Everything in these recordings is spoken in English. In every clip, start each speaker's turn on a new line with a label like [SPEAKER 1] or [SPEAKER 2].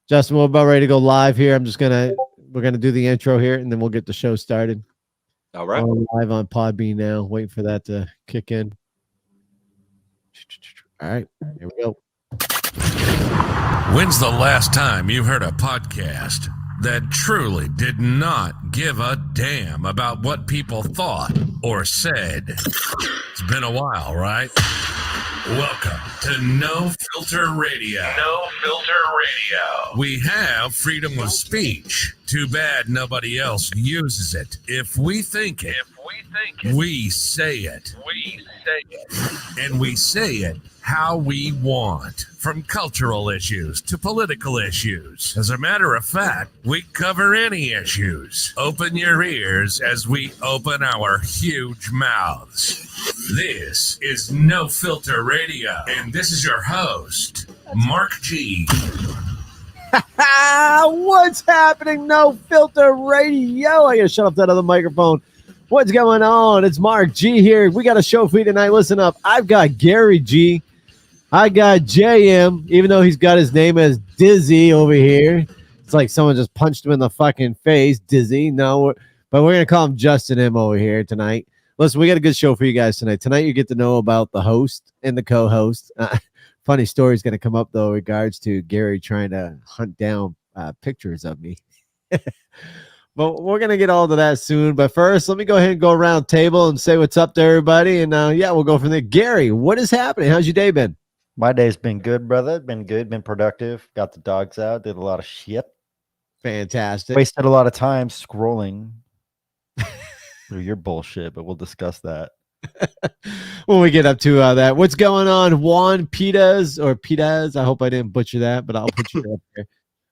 [SPEAKER 1] Justin, we're about ready to go live here. We're gonna do the intro here, and then we'll get the show started.
[SPEAKER 2] All right.
[SPEAKER 1] Going live on Podbean now. Waiting for that to kick in. All right, here we go.
[SPEAKER 3] When's the last time you heard a podcast that truly did not give a damn about what people thought or said? It's been a while, right? Welcome to No Filter Radio. No Filter Radio. We have freedom of speech. Too bad nobody else uses it. If we think it, we say it. And we say it how we want, from cultural issues to political issues. As a matter of fact, we cover any issues. Open your ears as we open our huge mouths. This is No Filter Radio, and this is your host, Mark G.
[SPEAKER 1] What's happening? No Filter Radio. I gotta shut up that other microphone. What's going on? It's Mark G here. We got a show for you tonight. Listen up. I've got Gary G. I got JM, even though he's got his name as Dizzy over here. It's like someone just punched him in the fucking face. Dizzy. No, but we're going to call him Justin M over here tonight. Listen, we got a good show for you guys tonight. Tonight, you get to know about the host and the co-host. Funny story is going to come up, though, in regards to Gary trying to hunt down pictures of me. But we're going to get all to that soon. But first, let me go ahead and go around table and say what's up to everybody. And yeah, we'll go from there. Gary, what is happening? How's your day been?
[SPEAKER 4] My day's been good, brother. Been good, been productive. Got the dogs out, did a lot of shit.
[SPEAKER 1] Fantastic.
[SPEAKER 4] Wasted a lot of time scrolling through your bullshit, but we'll discuss that.
[SPEAKER 1] When we get up to that. What's going on, Juan Pitas? I hope I didn't butcher that, but I'll put you up there.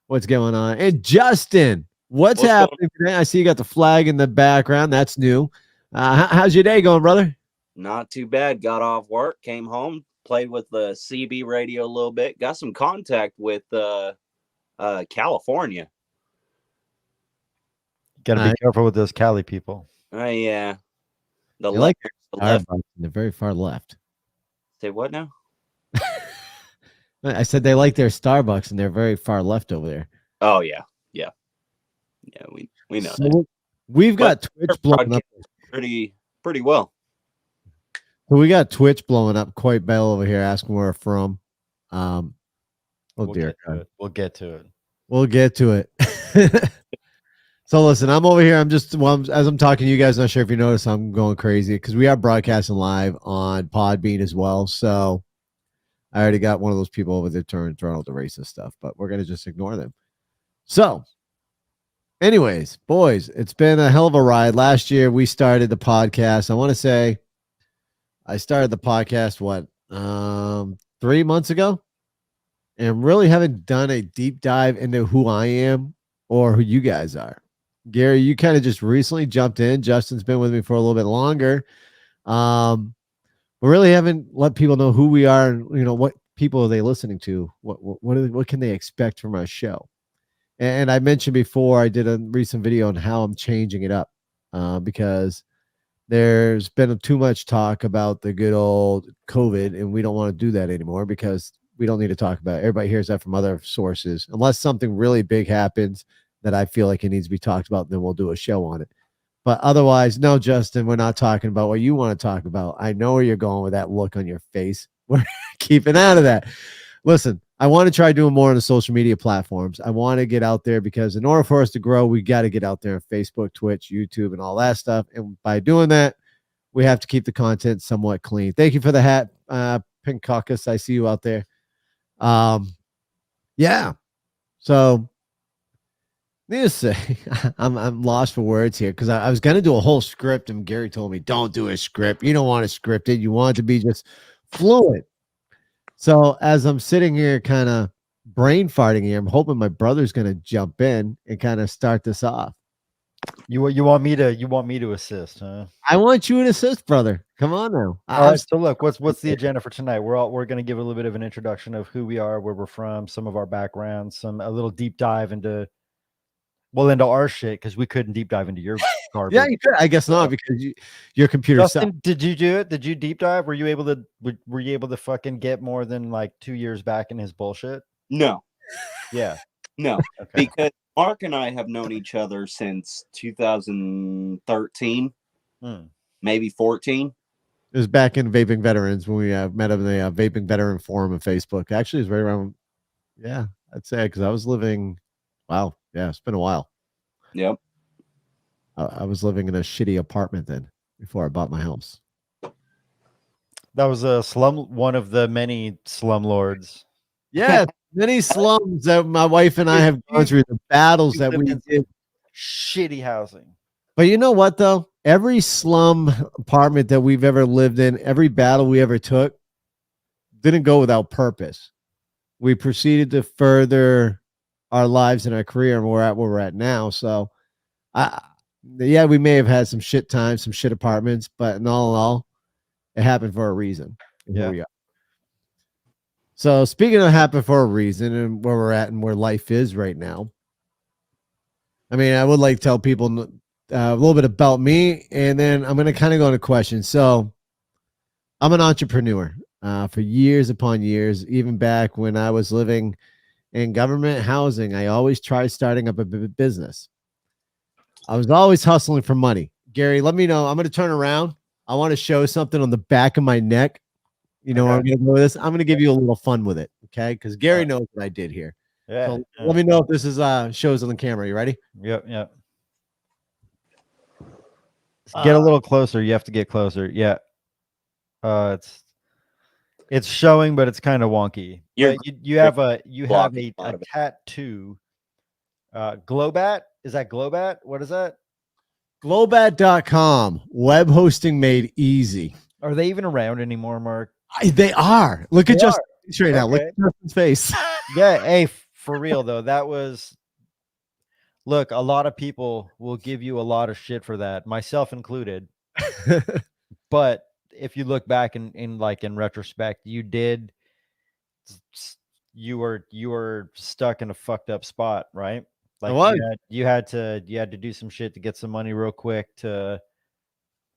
[SPEAKER 1] What's going on? And Justin, what's happening today? I see you got the flag in the background. That's new. How's your day going, brother?
[SPEAKER 2] Not too bad. Got off work, came home, played with the CB radio a little bit, got some contact with California.
[SPEAKER 4] Gotta be careful with those Cali people.
[SPEAKER 2] Yeah.
[SPEAKER 1] The left. They're very far left.
[SPEAKER 2] Say what now?
[SPEAKER 1] I said they like their Starbucks and they're very far left over there.
[SPEAKER 2] Oh yeah. We know
[SPEAKER 1] so
[SPEAKER 2] that.
[SPEAKER 1] We've got Twitch blowing up
[SPEAKER 2] pretty well.
[SPEAKER 1] So we got Twitch blowing up quite well over here, asking where we're from. Dear God.
[SPEAKER 4] We'll get to it.
[SPEAKER 1] We'll get to it. So listen, I'm over here. As I'm talking to you guys, not sure if you notice, I'm going crazy because we are broadcasting live on Podbean as well. So I already got one of those people over there throwing all the racist stuff, but we're gonna just ignore them. So, anyways, boys, it's been a hell of a ride. Last year we started the podcast. I want to say I started the podcast 3 months ago, and really haven't done a deep dive into who I am or who you guys are. Gary, you kind of just recently jumped in. Justin's been with me for a little bit longer. We really haven't let people know who we are and what people are they listening to. What can they expect from our show? And I mentioned before, I did a recent video on how I'm changing it up because there's been too much talk about the good old COVID, and we don't want to do that anymore because we don't need to talk about it. Everybody hears that from other sources. Unless something really big happens that I feel like it needs to be talked about, then we'll do a show on it. But otherwise, no, Justin, we're not talking about what you want to talk about. I know where you're going with that look on your face. We're keeping out of that. Listen, I want to try doing more on the social media platforms. I want to get out there because in order for us to grow, we got to get out there on Facebook, Twitch, YouTube, and all that stuff. And by doing that, we have to keep the content somewhat clean. Thank you for the hat, Pink Caucus. I see you out there. Yeah. So needless to say, I'm lost for words here because I was going to do a whole script and Gary told me, don't do a script. You don't want it scripted. You want it to be just fluid. So as I'm sitting here kind of brain farting here, I'm hoping my brother's going to jump in and kind of start this off.
[SPEAKER 4] You want me to assist, huh?
[SPEAKER 1] I want you to assist, brother. Come on now.
[SPEAKER 4] All right. So look, what's the agenda for tonight? We're going to give a little bit of an introduction of who we are, where we're from, some of our backgrounds, a little deep dive into our shit because we couldn't deep dive into your garbage.
[SPEAKER 1] Yeah, you could. I guess not because your computer.
[SPEAKER 4] Justin, did you do it? Did you deep dive? Were you able to fucking get more than like 2 years back in his bullshit?
[SPEAKER 2] No.
[SPEAKER 4] Yeah.
[SPEAKER 2] No,
[SPEAKER 4] Okay.
[SPEAKER 2] because Mark and I have known each other since 2013,
[SPEAKER 4] Hmm.
[SPEAKER 2] maybe 14.
[SPEAKER 1] It was back in Vaping Veterans when we met up in the Vaping Veteran Forum on Facebook. Actually, it was right around, yeah, I'd say, because I was living, wow, yeah, it's been a while.
[SPEAKER 2] Yep.
[SPEAKER 1] I was living in a shitty apartment then before I bought my house.
[SPEAKER 4] That was a one of the many slumlords.
[SPEAKER 1] Yeah, many slums that my wife and I have gone through, the battles
[SPEAKER 4] You
[SPEAKER 1] that we
[SPEAKER 4] lived in
[SPEAKER 1] did.
[SPEAKER 4] shitty housing.
[SPEAKER 1] But you know what, though? Every slum apartment that we've ever lived in, every battle we ever took, didn't go without purpose. We proceeded to further our lives and our career, and we're at where we're at now. So, yeah, we may have had some shit times, some shit apartments, but in all, it happened for a reason. And here
[SPEAKER 4] Yeah.
[SPEAKER 1] we are. So, speaking of happened for a reason and where we're at and where life is right now, I mean, I would like to tell people a little bit about me, and then I'm going to kind of go into questions. So, I'm an entrepreneur for years upon years, even back when I was living in government housing. I always tried starting up a business. I was always hustling for money. Gary, let me know. I'm going to turn around. I want to show something on the back of my neck. You know where I'm going to go with this? I'm going to give you a little fun with it, okay? Because Gary knows what I did here.
[SPEAKER 4] Yeah.
[SPEAKER 1] So let me know if this is shows on the camera. You ready?
[SPEAKER 4] Yep. Get a little closer. You have to get closer. Yeah. It's showing, but it's kind of wonky.
[SPEAKER 2] You're
[SPEAKER 4] You have a
[SPEAKER 2] blocking a lot of it.
[SPEAKER 4] tattoo. Globat? Is that Globat? What is that?
[SPEAKER 1] Globat.com, web hosting made easy.
[SPEAKER 4] Are they even around anymore, Mark?
[SPEAKER 1] They are. Look at
[SPEAKER 4] They
[SPEAKER 1] Justin's face right now. Look
[SPEAKER 4] Okay.
[SPEAKER 1] at Justin's face.
[SPEAKER 4] Yeah. Hey, for real though, that was. Look, a lot of people will give you a lot of shit for that, myself included. But if you look back in retrospect, you were stuck in a fucked up spot, right?
[SPEAKER 1] I
[SPEAKER 4] Like
[SPEAKER 1] was.
[SPEAKER 4] you had to do some shit to get some money real quick to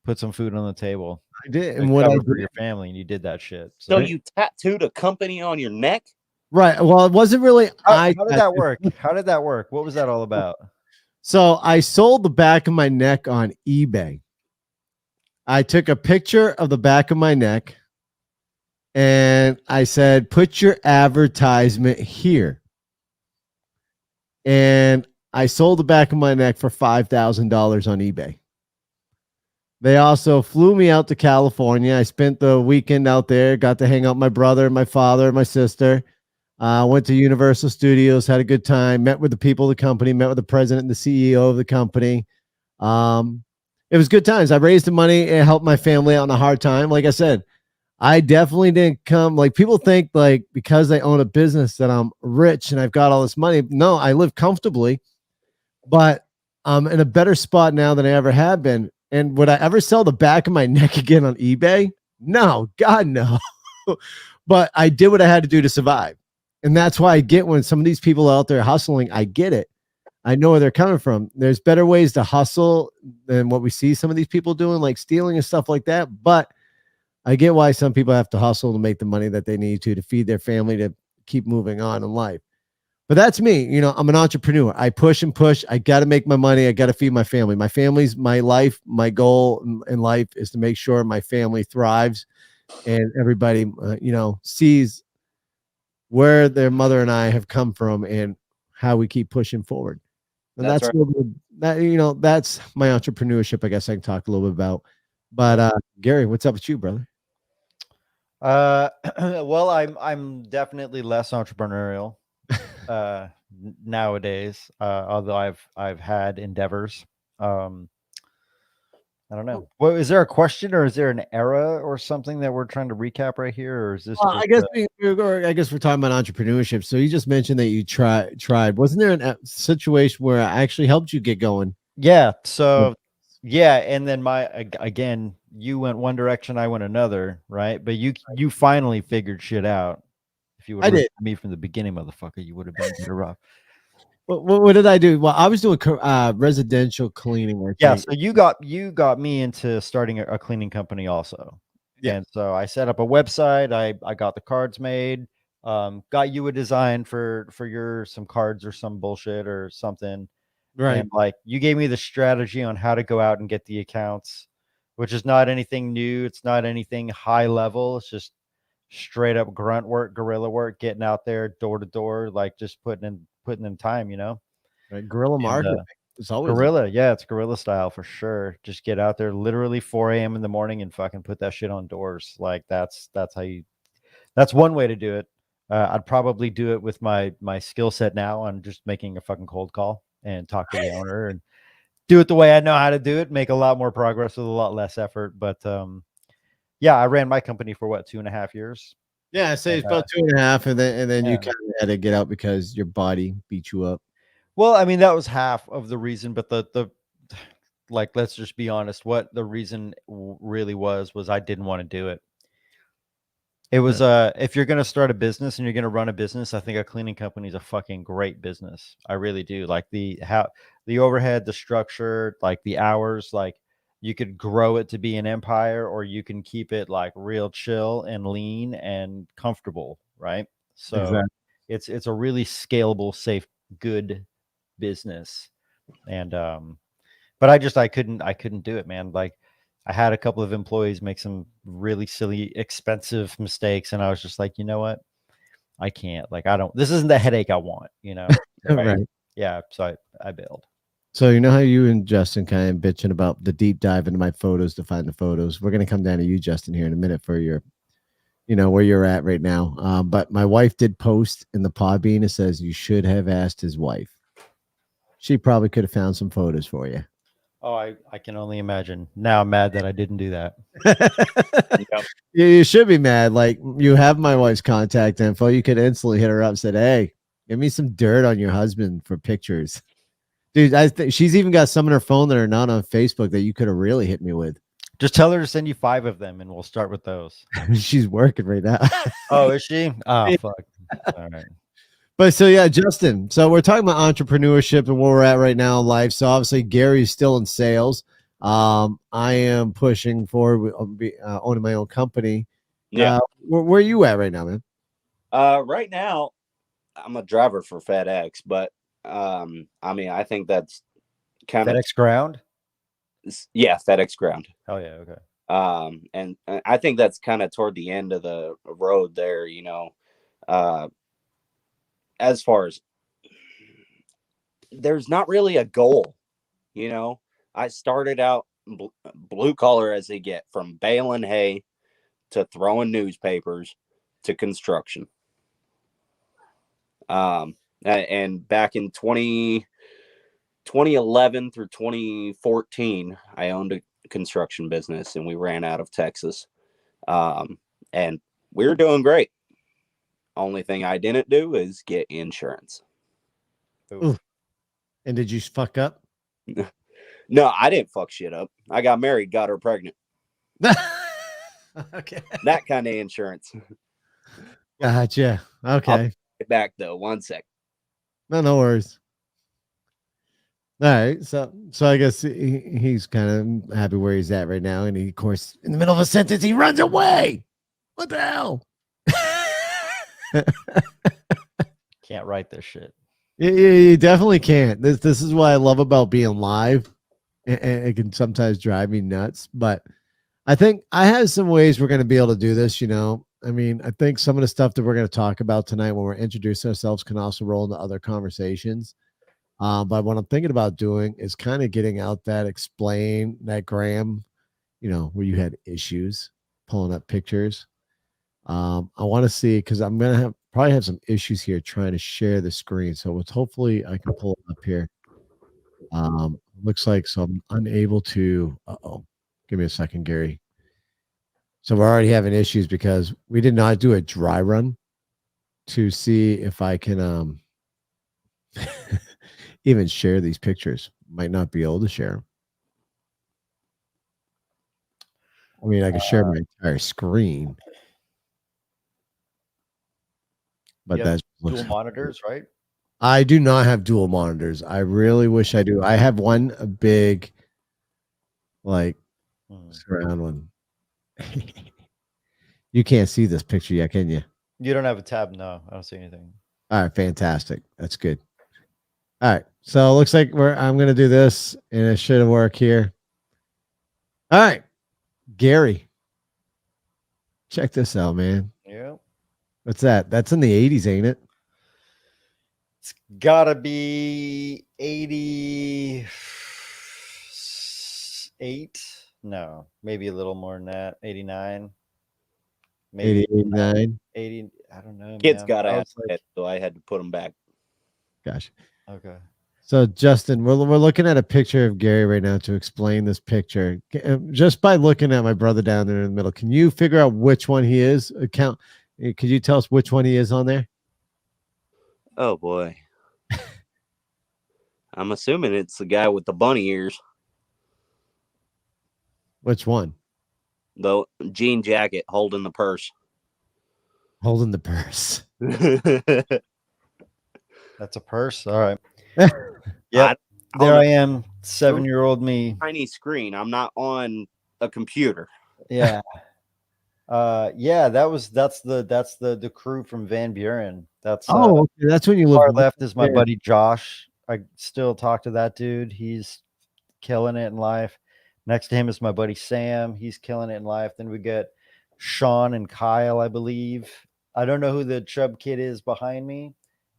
[SPEAKER 4] put some food on the table.
[SPEAKER 1] I did.
[SPEAKER 4] to
[SPEAKER 1] And what I
[SPEAKER 4] cover for
[SPEAKER 1] did,
[SPEAKER 4] your family, and you did that shit.
[SPEAKER 2] So you tattooed a company on your neck?
[SPEAKER 1] right. Well, it wasn't really.
[SPEAKER 4] How did that work? How did that work? What was that all about?
[SPEAKER 1] So I sold the back of my neck on eBay. I took a picture of the back of my neck and I said, put your advertisement here. And I sold the back of my neck for $5,000 on eBay. They also flew me out to California. I spent the weekend out there, got to hang out with my brother, my father, my sister. Went to Universal Studios, had a good time, met with the people of the company, met with the president and the CEO of the company. It was good times. I raised the money and helped my family out in a hard time. Like I said, I definitely didn't come, like people think like because I own a business that I'm rich and I've got all this money. No, I live comfortably, but I'm in a better spot now than I ever have been. And would I ever sell the back of my neck again on eBay? No, God, no. But I did what I had to do to survive. And that's why I get when some of these people out there hustling, I get it. I know where they're coming from. There's better ways to hustle than what we see some of these people doing, like stealing and stuff like that. But I get why some people have to hustle to make the money that they need to feed their family, to keep moving on in life. But that's me. You know, I'm an entrepreneur. I push and push. I got to make my money. I got to feed my family. My family's my life. My goal in life is to make sure my family thrives and everybody, sees where their mother and I have come from and how we keep pushing forward. And that's right. That's my entrepreneurship. I guess I can talk a little bit about. But Gary, what's up with you, brother?
[SPEAKER 4] Well, I'm definitely less entrepreneurial nowadays. Although I've had endeavors. I don't know. Well, is there a question or is there an era or something that we're trying to recap right here, or is this?
[SPEAKER 1] I guess we're talking about entrepreneurship. So you just mentioned that you tried. Wasn't there a situation where I actually helped you get going?
[SPEAKER 4] Yeah. So yeah, and then again, you went one direction, I went another, right? But you finally figured shit out. If you would have me from the beginning, motherfucker, you would have been better off.
[SPEAKER 1] What did I do? Well, I was doing residential cleaning.
[SPEAKER 4] Yeah, so you got me into starting a cleaning company also. Yeah. And so I set up a website. I got the cards made. got you a design for your some cards or some bullshit or something.
[SPEAKER 1] Right.
[SPEAKER 4] And like you gave me the strategy on how to go out and get the accounts, which is not anything new. It's not anything high level. It's just straight up grunt work, guerrilla work, getting out there door to door, like just putting in time,
[SPEAKER 1] Right. Guerrilla
[SPEAKER 4] And,
[SPEAKER 1] marketing. It's always
[SPEAKER 4] guerrilla. Yeah, it's guerrilla style for sure. Just get out there literally 4 a.m. in the morning and fucking put that shit on doors. Like that's one way to do it. I'd probably do it with my skill set now on just making a fucking cold call and talk to the owner and do it the way I know how to do it, make a lot more progress with a lot less effort. But yeah, I ran my company for 2.5 years.
[SPEAKER 1] Yeah, I say it's about 2.5, and then you
[SPEAKER 4] Yeah.
[SPEAKER 1] kind of had to get out because your body beat you up.
[SPEAKER 4] Well, I mean, that was half of the reason, but the like, let's just be honest, what the reason really was I didn't want to do it. It was if you're going to start a business and you're going to run a business, I think a cleaning company is a fucking great business. I really do. Like the overhead, the structure, like the hours, like you could grow it to be an empire or you can keep it like real chill and lean and comfortable, right? So
[SPEAKER 1] Exactly.
[SPEAKER 4] it's a really scalable, safe, good business. And but I couldn't do it, man. Like I had a couple of employees make some really silly, expensive mistakes, and I was just like, you know what? I can't. Like, this isn't the headache I want,
[SPEAKER 1] Right.
[SPEAKER 4] Yeah. So I bailed.
[SPEAKER 1] So you know how you and Justin kind of bitching about the deep dive into my photos to find the photos. We're gonna come down to you, Justin, here in a minute for your, where you're at right now. But my wife did post in the Podbean. It says you should have asked his wife. She probably could have found some photos for you.
[SPEAKER 4] Oh, I can only imagine. Now I'm mad that I didn't do that.
[SPEAKER 2] Yep.
[SPEAKER 1] You should be mad. Like, you have my wife's contact info. You could instantly hit her up and said, hey, give me some dirt on your husband for pictures. Dude, I think she's even got some on her phone that are not on Facebook that you could have really hit me with.
[SPEAKER 4] Just tell her to send you 5 of them and we'll start with those.
[SPEAKER 1] She's working right now.
[SPEAKER 4] Oh, is she? Oh, fuck. All right.
[SPEAKER 1] But so, yeah, Justin, so we're talking about entrepreneurship and where we're at right now in life. So obviously Gary's still in sales. I am pushing forward with owning my own company.
[SPEAKER 2] Yeah.
[SPEAKER 1] Where are you at right now, man?
[SPEAKER 2] Right now, I'm a driver for FedEx, but I mean, I think that's kind of
[SPEAKER 4] FedEx Ground?
[SPEAKER 2] FedEx Ground.
[SPEAKER 4] Oh yeah, okay.
[SPEAKER 2] And I think that's kind of toward the end of the road there, as far as there's not really a goal, I started out blue collar as they get, from baling hay to throwing newspapers to construction. And back in 2011 through 2014, I owned a construction business and we ran out of Texas. And we were doing great. Only thing I didn't do is get insurance.
[SPEAKER 1] Ooh. And did you fuck up?
[SPEAKER 2] No, I didn't fuck shit up. I got married, got her pregnant.
[SPEAKER 1] Okay.
[SPEAKER 2] That kind of insurance.
[SPEAKER 1] Gotcha. Okay.
[SPEAKER 2] Get back though, 1 sec.
[SPEAKER 1] No worries. All right. So I guess he's kind of happy where he's at right now. And he, of course, in the middle of a sentence, he runs away. What the hell?
[SPEAKER 4] Can't write this shit.
[SPEAKER 1] You definitely can't. This is what I love about being live. And it can sometimes drive me nuts, but I think I have some ways we're going to be able to do this. I mean, I think some of the stuff that we're going to talk about tonight when we're introducing ourselves can also roll into other conversations. But what I'm thinking about doing is kind of getting out explain that Graham, where you had issues pulling up pictures. I want to see, because I'm going to probably have some issues here trying to share the screen. So hopefully I can pull it up here. Looks like so I'm unable to. Give me a second, Gary. So we're already having issues because we did not do a dry run to see if I can even share these pictures. Might not be able to share them. I mean, I can share my entire screen, but that's
[SPEAKER 4] dual monitors, right?
[SPEAKER 1] I do not have dual monitors. I really wish I do. I have one big, surround one. You can't see this picture yet, can you?
[SPEAKER 4] You don't have a tab? No, I don't see anything.
[SPEAKER 1] All right, fantastic. That's good. All right, so it looks like I'm gonna do this, and it should work here. All right, Gary, check this out, man.
[SPEAKER 4] Yeah.
[SPEAKER 1] What's that? That's in the 80s, ain't it?
[SPEAKER 4] It's gotta be 88. No, maybe a little more than that. 89.
[SPEAKER 1] 80, 89.
[SPEAKER 4] 80. I don't know.
[SPEAKER 2] Kids
[SPEAKER 4] man.
[SPEAKER 2] got
[SPEAKER 4] I was
[SPEAKER 2] asked that, so I had to put them back.
[SPEAKER 1] Gosh.
[SPEAKER 4] okay.
[SPEAKER 1] So Justin, we're looking at a picture of Gary right now to explain this picture. Just by looking at my brother down there in the middle, can you figure out which one he is? Could you tell us which one he is on there?
[SPEAKER 2] Oh boy. I'm assuming it's the guy with the bunny ears,
[SPEAKER 1] Which one?
[SPEAKER 2] the jean jacket holding the purse.
[SPEAKER 1] Holding the purse.
[SPEAKER 4] That's a purse. All right. Yep. There I am, 7-year-old me.
[SPEAKER 2] Tiny screen. I'm not on a computer.
[SPEAKER 4] Yeah. Yeah, that's the crew from Van Buren. That's
[SPEAKER 1] Okay, that's when you
[SPEAKER 4] far
[SPEAKER 1] live.
[SPEAKER 4] left is my
[SPEAKER 1] there.
[SPEAKER 4] buddy Josh. I still talk to that dude. He's killing it in life. Next to him is my buddy Sam. He's killing it in life. Then we get Sean and Kyle, I believe. I don't know who the chub kid is behind me,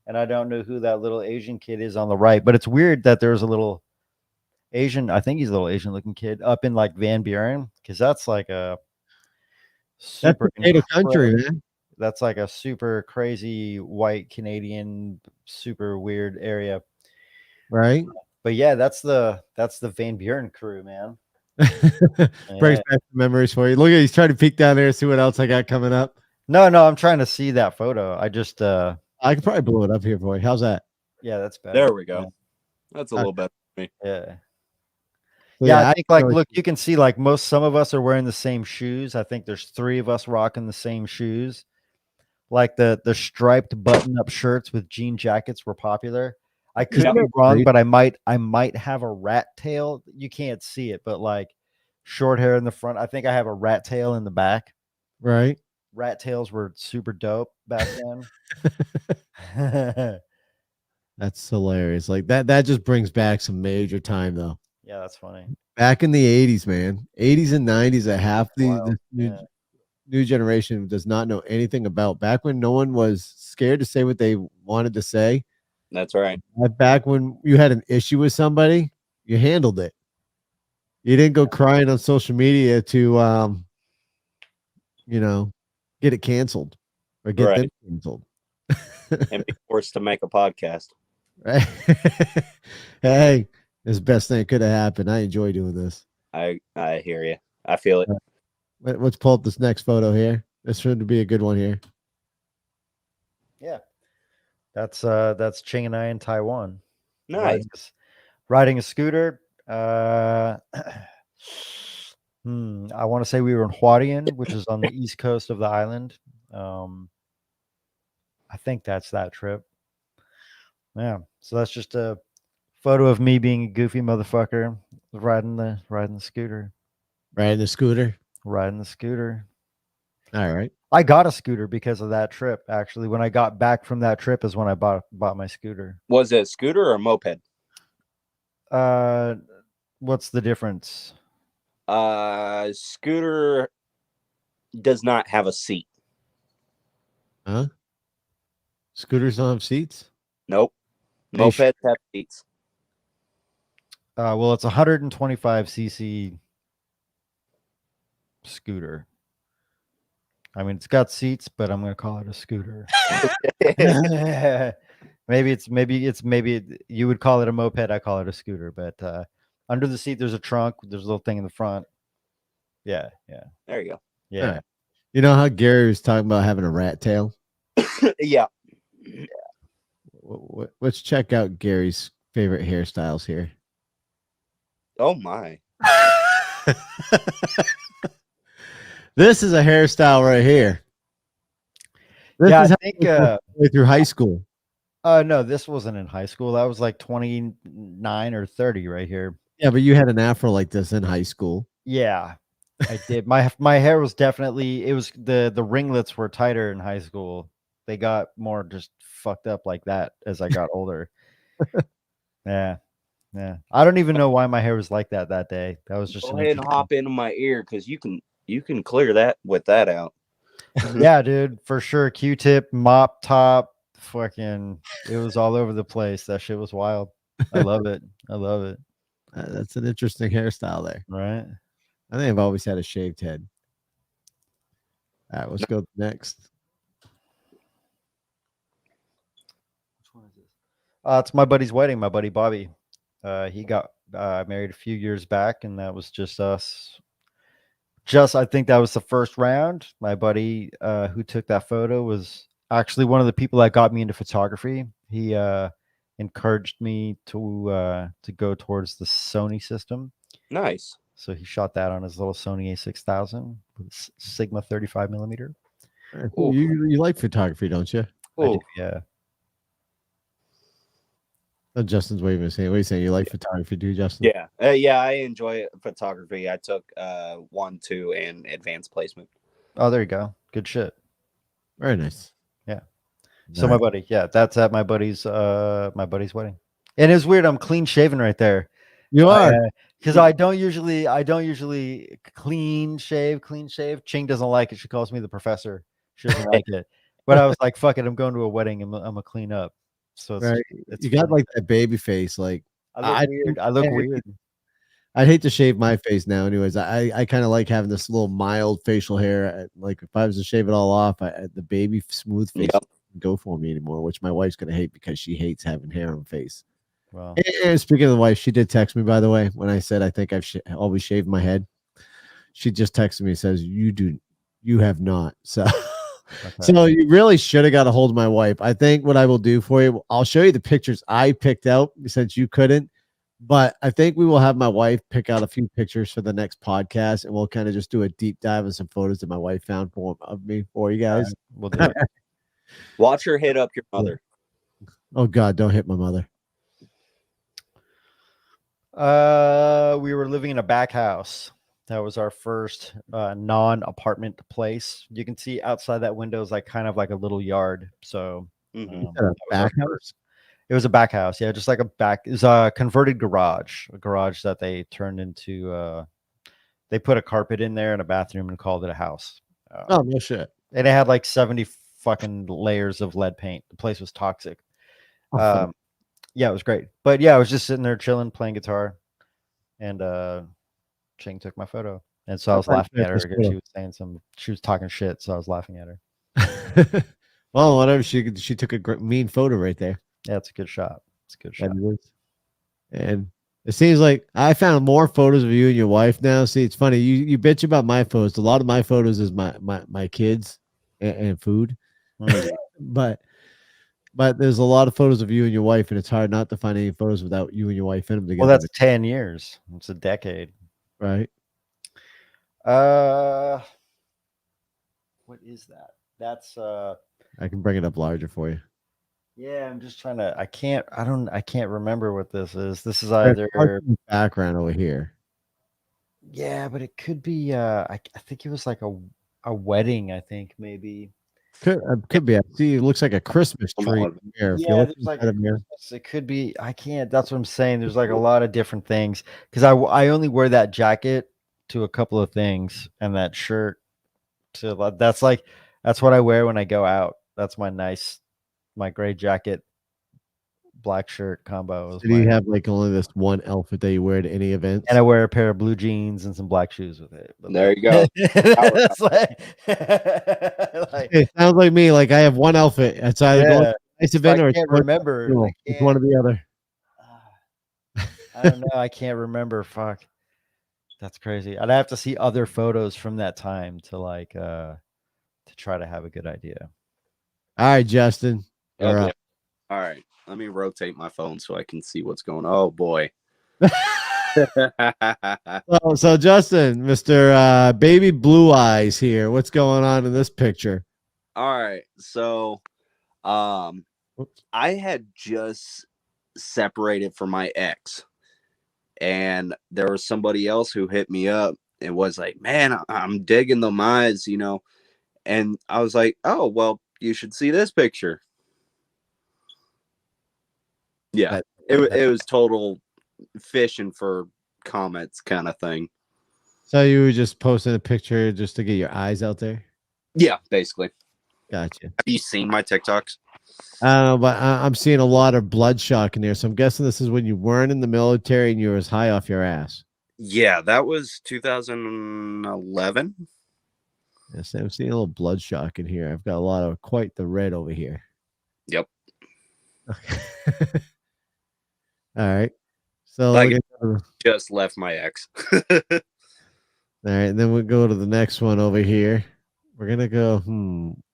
[SPEAKER 4] and I don't know who that little Asian kid is on the right. But it's weird that there's a little Asian, I think he's a little Asian looking kid up in like Van Buren, because that's like a
[SPEAKER 1] That's
[SPEAKER 4] super
[SPEAKER 1] potato country, man.
[SPEAKER 4] that's like a super crazy white Canadian, super weird area.
[SPEAKER 1] Right?
[SPEAKER 4] But yeah, that's the Van Buren crew, man.
[SPEAKER 1] Brings back some memories for you. Look at he's trying to peek down there and see what else I got coming up.
[SPEAKER 4] No, I'm trying to see that photo. I just
[SPEAKER 1] I could probably blow it up here for you. How's that?
[SPEAKER 4] yeah, that's better.
[SPEAKER 2] There we go. That's a little better.
[SPEAKER 4] Yeah.
[SPEAKER 1] So,
[SPEAKER 4] Yeah, I think like
[SPEAKER 1] really-
[SPEAKER 4] look, you can see like some of us are wearing the same shoes. I think there's 3 of us rocking the same shoes. Like the striped button-up shirts with jean jackets were popular. I could
[SPEAKER 2] Yep.
[SPEAKER 4] be wrong, but I might have a rat tail. You can't see it, but like short hair in the front. I think I have a rat tail in the back.
[SPEAKER 1] right?
[SPEAKER 4] Rat tails were super dope back then.
[SPEAKER 1] That's hilarious. Like that just brings back some major time though.
[SPEAKER 4] Yeah, that's funny.
[SPEAKER 1] Back in the 80s, man. 80s and 90s that half
[SPEAKER 4] Wild,
[SPEAKER 1] the
[SPEAKER 4] yeah.
[SPEAKER 1] new generation does not know anything about. Back when no one was scared to say what they wanted to say.
[SPEAKER 2] That's right.
[SPEAKER 1] Back when you had an issue with somebody, you handled it. You didn't go crying on social media to get it canceled or get them canceled.
[SPEAKER 2] And be forced to make a podcast.
[SPEAKER 1] Right? Hey, it's the best thing that could have happened. I enjoy doing this.
[SPEAKER 2] I hear you. I feel it.
[SPEAKER 1] Let's pull up this next photo here. This should be a good one here.
[SPEAKER 4] Yeah. That's Ching and I in Taiwan.
[SPEAKER 2] Nice.
[SPEAKER 4] Riding a scooter. I want to say we were in Hualien, which is on the east coast of the island. I think that's that trip. Yeah. So that's just a photo of me being a goofy motherfucker riding the scooter.
[SPEAKER 1] Riding the scooter.
[SPEAKER 4] Riding the scooter.
[SPEAKER 1] All right.
[SPEAKER 4] I got a scooter because of that trip. Actually, when I got back from that trip is when I bought my scooter.
[SPEAKER 2] Was it a scooter or a moped?
[SPEAKER 4] What's the difference?
[SPEAKER 2] Scooter does not have a seat.
[SPEAKER 1] Huh? Scooters don't have seats?
[SPEAKER 2] Nope.
[SPEAKER 1] They
[SPEAKER 2] Mopeds have seats.
[SPEAKER 4] Well, it's 125cc scooter. I mean, it's got seats, but I'm going to call it a scooter. maybe you would call it a moped. I call it a scooter, but under the seat, there's a trunk. There's a little thing in the front. Yeah.
[SPEAKER 2] There you go.
[SPEAKER 4] Yeah.
[SPEAKER 1] Right. You know how Gary was talking about having a rat tail?
[SPEAKER 2] Yeah.
[SPEAKER 1] Let's check out Gary's favorite hairstyles here.
[SPEAKER 2] Oh my.
[SPEAKER 1] This is a hairstyle right here. This
[SPEAKER 4] Yeah,
[SPEAKER 1] is
[SPEAKER 4] I
[SPEAKER 1] how
[SPEAKER 4] think
[SPEAKER 1] it was all the way through high school.
[SPEAKER 4] no, this wasn't in high school. That was like 29 or 30 right here.
[SPEAKER 1] Yeah, but you had an afro like this in high school.
[SPEAKER 4] Yeah, I did. My hair was definitely, it was the ringlets were tighter in high school. they got more just fucked up like that as I got older. Yeah. Yeah. I don't even know why my hair was like that day. That was just
[SPEAKER 2] Go
[SPEAKER 4] an
[SPEAKER 2] ahead and
[SPEAKER 4] interesting-
[SPEAKER 2] hop into my ear because you can clear that with that out.
[SPEAKER 4] Yeah, dude, for sure. Q-tip, mop top, fucking it was all over the place. That shit was wild. I love it. I love it.
[SPEAKER 1] That's an interesting hairstyle there.
[SPEAKER 4] Right.
[SPEAKER 1] I think I've always had a shaved head. All right, let's go next.
[SPEAKER 4] Which one is this? It's my buddy's wedding, my buddy Bobby. He got married a few years back, and that was just us. I think that was the first round. My buddy who took that photo was actually one of the people that got me into photography. He encouraged me to go towards the Sony system.
[SPEAKER 2] Nice.
[SPEAKER 4] So he shot that on his little Sony A6000 with Sigma 35 millimeter.
[SPEAKER 2] Ooh.
[SPEAKER 1] You like photography, don't you?
[SPEAKER 4] I do,
[SPEAKER 2] Ooh.
[SPEAKER 4] yeah.
[SPEAKER 1] Oh, Justin's waving his hand. What are you saying? You like photography, do you, Justin?
[SPEAKER 2] Yeah. Yeah, I enjoy photography. I took 1, 2, and advanced placement.
[SPEAKER 4] Oh, there you go. Good shit.
[SPEAKER 1] Very nice.
[SPEAKER 4] Yeah.
[SPEAKER 1] All
[SPEAKER 4] So my
[SPEAKER 1] right.
[SPEAKER 4] buddy, yeah, that's at my buddy's wedding. And it's weird. I'm clean shaven right there.
[SPEAKER 1] You are.
[SPEAKER 4] Because I don't usually clean shave. Ching doesn't like it. She calls me the professor. She doesn't like it. But I was like, fuck it. I'm going to a wedding and I'm gonna clean up. So it's,
[SPEAKER 1] Right.
[SPEAKER 4] it's
[SPEAKER 1] You got
[SPEAKER 4] fun.
[SPEAKER 1] like that baby face. Like
[SPEAKER 4] I look weird. I look weird.
[SPEAKER 1] I'd hate to shave my face now. Anyways, I kind of like having this little mild facial hair. Like if I was to shave it all off, the baby smooth face
[SPEAKER 2] Yep.
[SPEAKER 1] doesn't go for me anymore, which my wife's gonna hate because she hates having hair on face.
[SPEAKER 4] Well,
[SPEAKER 1] And speaking of the wife, she did text me, by the way, when I said I think I've always shaved my head. She just texted me and says, you have not. So,
[SPEAKER 4] okay.
[SPEAKER 1] so you really should have got a hold of my wife. I think what I will do for you, I'll show you the pictures I picked out since you couldn't. But I think we will have my wife pick out a few pictures for the next podcast, and we'll kind of just do a deep dive on some photos that my wife found of me for you guys.
[SPEAKER 4] We'll do it.
[SPEAKER 2] Watch her hit up your mother.
[SPEAKER 1] Oh God, don't hit my mother.
[SPEAKER 4] We were living in a back house. That was our first non-apartment place. You can see outside that window is like kind of like a little yard. So
[SPEAKER 2] Mhm.
[SPEAKER 1] Is that a
[SPEAKER 4] that was our
[SPEAKER 1] back house?
[SPEAKER 4] first- It was a back house, yeah, just like a back. It was a converted garage, a garage that they turned into. They put a carpet in there and a bathroom and called it a house.
[SPEAKER 1] Oh no shit.
[SPEAKER 4] And it had like 70 fucking layers of lead paint. The place was toxic.
[SPEAKER 1] Oh, fuck.
[SPEAKER 4] Yeah, it was great. But yeah, I was just sitting there chilling, playing guitar, and Ching took my photo. And so I
[SPEAKER 1] Oh,
[SPEAKER 4] was laughing
[SPEAKER 1] yeah,
[SPEAKER 4] at her
[SPEAKER 1] that's
[SPEAKER 4] because
[SPEAKER 1] cool.
[SPEAKER 4] she was talking shit, so I was laughing at her.
[SPEAKER 1] Well, whatever. She took a mean photo right there.
[SPEAKER 4] Yeah, it's a good shot. It's a good shot.
[SPEAKER 1] And it seems like I found more photos of you and your wife now. See, it's funny. You bitch about my photos. A lot of my photos is my kids and food.
[SPEAKER 4] Mm.
[SPEAKER 1] But there's a lot of photos of you and your wife, and it's hard not to find any photos without you and your wife in them together.
[SPEAKER 4] Well, that's 10 years. It's a decade.
[SPEAKER 1] right.
[SPEAKER 4] What is that? That's
[SPEAKER 1] I can bring it up larger for you.
[SPEAKER 4] yeah, I'm just trying to I can't remember what this is. This is
[SPEAKER 1] There's
[SPEAKER 4] either
[SPEAKER 1] parts in the background over here.
[SPEAKER 4] yeah, but it could be I think it was like a wedding, I think maybe.
[SPEAKER 1] Could be. I see. It looks like a Christmas
[SPEAKER 2] Come
[SPEAKER 1] tree
[SPEAKER 2] on.
[SPEAKER 1] here. If you
[SPEAKER 4] Yeah,
[SPEAKER 1] look
[SPEAKER 4] there's like
[SPEAKER 1] inside of here.
[SPEAKER 4] it could be. I can't. That's what I'm saying. There's like a lot of different things because I only wear that jacket to a couple of things and that shirt to that's what I wear when I go out. That's my gray jacket, black shirt combo. Is
[SPEAKER 1] Do you
[SPEAKER 4] my-
[SPEAKER 1] have like only this one outfit that you wear to any events?
[SPEAKER 4] and I wear a pair of blue jeans and some black shoes with it. But
[SPEAKER 2] There you go.
[SPEAKER 4] It's like,
[SPEAKER 1] It sounds like me. Like I have one outfit. It's either going
[SPEAKER 4] yeah,
[SPEAKER 1] to a nice
[SPEAKER 4] so
[SPEAKER 1] event or
[SPEAKER 4] I
[SPEAKER 1] it's
[SPEAKER 4] can't
[SPEAKER 1] going to
[SPEAKER 4] remember.
[SPEAKER 1] funeral.
[SPEAKER 4] I
[SPEAKER 1] It's one or the other.
[SPEAKER 4] I don't know. I can't remember. Fuck. That's crazy. I'd have to see other photos from that time to try to have a good idea.
[SPEAKER 1] All right, Justin. You're
[SPEAKER 2] Okay.
[SPEAKER 1] up.
[SPEAKER 2] All right. Let me rotate my phone so I can see what's going on. Oh boy.
[SPEAKER 1] So Justin, Mr. Baby Blue Eyes here. What's going on in this picture?
[SPEAKER 2] All right. So
[SPEAKER 1] Whoops.
[SPEAKER 2] I had just separated from my ex, and there was somebody else who hit me up and was like, man, I'm digging the eyes, you know. And I was like, oh, well, you should see this picture. Yeah,
[SPEAKER 1] That-
[SPEAKER 2] it was total fishing for comments kind of thing.
[SPEAKER 1] So you were just posting a picture just to get your eyes out there?
[SPEAKER 2] Yeah, basically.
[SPEAKER 1] Gotcha.
[SPEAKER 2] Have you seen my TikToks?
[SPEAKER 1] I don't know, but I'm seeing a lot of bloodshot in there. So I'm guessing this is when you weren't in the military and you were as high off your ass.
[SPEAKER 2] Yeah, that was 2011.
[SPEAKER 1] Yes, I'm seeing a little bloodshot in here. I've got a lot of quite the red over here.
[SPEAKER 2] Yep.
[SPEAKER 1] Okay. All right. So
[SPEAKER 2] Like-
[SPEAKER 1] all
[SPEAKER 2] Just left my ex.
[SPEAKER 1] right, and then we'll go to the next one over here. We're gonna go.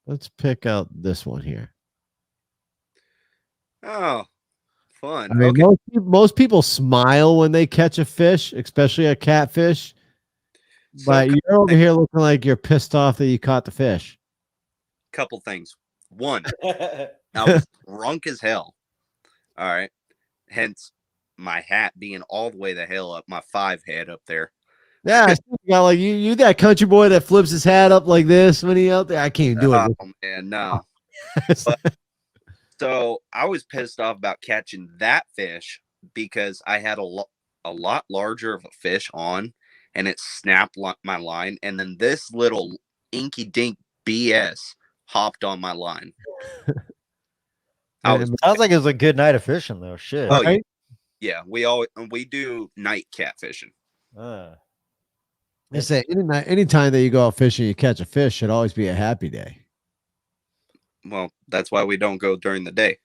[SPEAKER 1] Let's pick out this one here.
[SPEAKER 2] Oh, fun.
[SPEAKER 1] I mean,
[SPEAKER 2] Okay.
[SPEAKER 1] most people smile when they catch a fish, especially a catfish.
[SPEAKER 2] So
[SPEAKER 1] But you're over here looking like you're pissed off that you caught the fish.
[SPEAKER 2] couple things. One, I was drunk as hell. All right. Hence my hat being all the way the hell up, my 5 head up there.
[SPEAKER 1] Yeah, I see you got like you that country boy that flips his hat up like this when he out there. I can't do it.
[SPEAKER 2] Oh man, no. So I was pissed off about catching that fish because I had a lot larger of a fish on, and it snapped my line, and then this little inky dink BS hopped on my line. I was
[SPEAKER 4] Sounds like it was a good night of fishing, though. Shit.
[SPEAKER 2] Oh,
[SPEAKER 1] Right?
[SPEAKER 2] yeah, we do night catfishing.
[SPEAKER 1] I say anytime that you go out fishing, you catch a fish should always be a happy day.
[SPEAKER 2] Well, that's why we don't go during the day.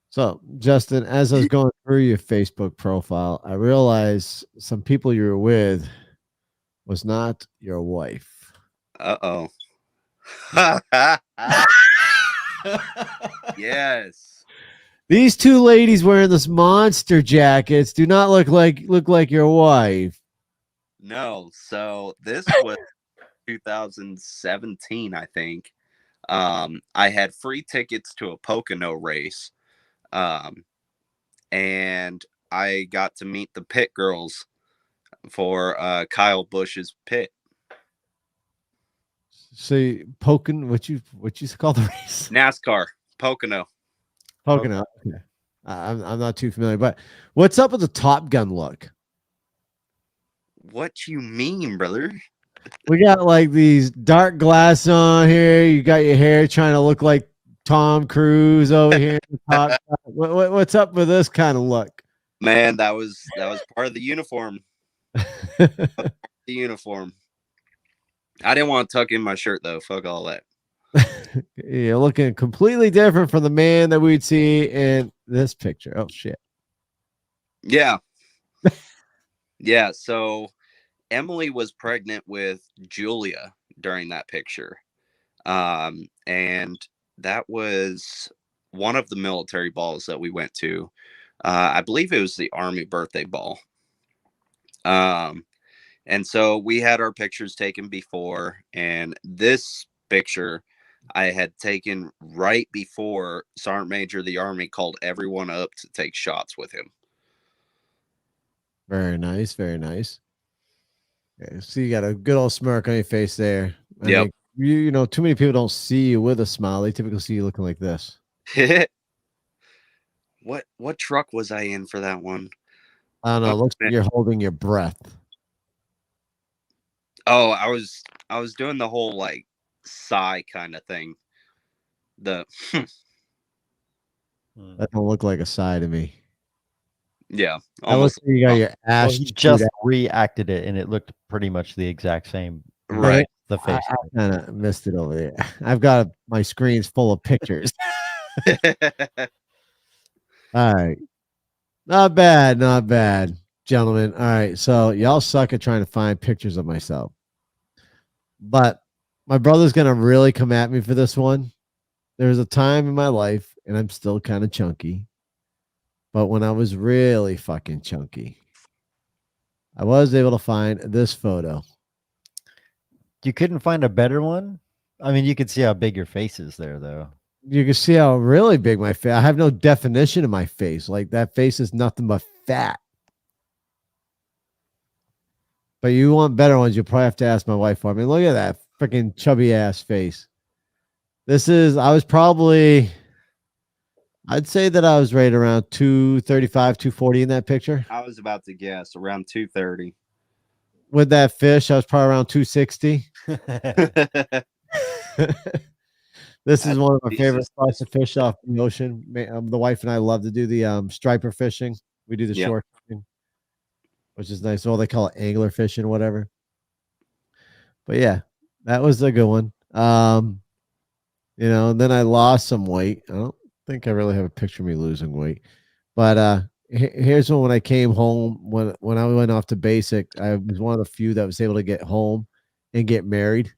[SPEAKER 1] So, Justin, as I was going through your Facebook profile, I realized some people you were with was not your wife.
[SPEAKER 2] Uh-oh. Yes.
[SPEAKER 1] These two ladies wearing this monster jackets do not look like your wife.
[SPEAKER 2] No. So this was 2017, I think. I had free tickets to a Pocono race. And I got to meet the pit girls for Kyle Busch's pit.
[SPEAKER 1] So poking what you call the race?
[SPEAKER 2] NASCAR, Pocono.
[SPEAKER 1] Poking up. Okay. I'm not too familiar, but what's up with the Top Gun look?
[SPEAKER 2] What you mean, brother?
[SPEAKER 1] We got like these dark glass on here. You got your hair trying to look like Tom Cruise over here. What's up with this kind of look?
[SPEAKER 2] Man, that was part of the uniform. The uniform. I didn't want to tuck in my shirt though. Fuck all that.
[SPEAKER 1] You're looking completely different from the man that we'd see in this picture. Oh shit.
[SPEAKER 2] Yeah. Yeah. So Emily was pregnant with Julia during that picture. And that was one of the military balls that we went to. I believe it was the Army birthday ball. And so we had our pictures taken before, and this picture I had taken right before Sergeant Major of the Army called everyone up to take shots with him.
[SPEAKER 1] Very nice, very nice. Okay, so you got a good old smirk on your face there. I
[SPEAKER 2] Yep.
[SPEAKER 1] think you know, too many people don't see you with a smile. They typically see you looking like this.
[SPEAKER 2] What truck was I in for that one?
[SPEAKER 1] I don't know. It
[SPEAKER 2] Oh,
[SPEAKER 1] looks like
[SPEAKER 2] man.
[SPEAKER 1] you're holding your breath.
[SPEAKER 2] Oh, I was doing the whole like sigh kind of thing. The
[SPEAKER 1] That don't look like a sigh to me.
[SPEAKER 2] yeah,
[SPEAKER 1] That looks
[SPEAKER 2] almost
[SPEAKER 1] like you got your
[SPEAKER 4] Well,
[SPEAKER 1] ass.
[SPEAKER 4] he
[SPEAKER 1] chewed
[SPEAKER 4] just
[SPEAKER 1] out.
[SPEAKER 4] reacted it, and it looked pretty much the exact same.
[SPEAKER 2] right.
[SPEAKER 4] The face.
[SPEAKER 1] I kind of missed it over there. I've got my screens full of pictures. All right. Not bad, not bad, gentlemen. All right. So y'all suck at trying to find pictures of myself. But my brother's gonna really come at me for this one. There was a time in my life, and I'm still kind of chunky. But when I was really fucking chunky, I was able to find this photo.
[SPEAKER 4] You couldn't find a better one? I mean, you could see how big your face is there, though.
[SPEAKER 1] You can see how really big my face. I have no definition of my face. Like that face is nothing but fat. But you want better ones, you'll probably have to ask my wife for. I mean, look at that freaking chubby ass face. I was probably, I'd say that I was right around 235, 240 in that picture.
[SPEAKER 2] I was about to guess around 230.
[SPEAKER 1] With that fish, I was probably around 260. This is one of my favorite
[SPEAKER 2] Jesus.
[SPEAKER 1] spots to fish off the ocean. The wife and I love to do the striper fishing. We do the
[SPEAKER 2] Yeah.
[SPEAKER 1] short fishing, which is nice. Well, they call it angler fishing, whatever. But yeah, that was a good one. And then I lost some weight. I don't think I really have a picture of me losing weight. But here's one when I came home, when I went off to basic, I was one of the few that was able to get home and get married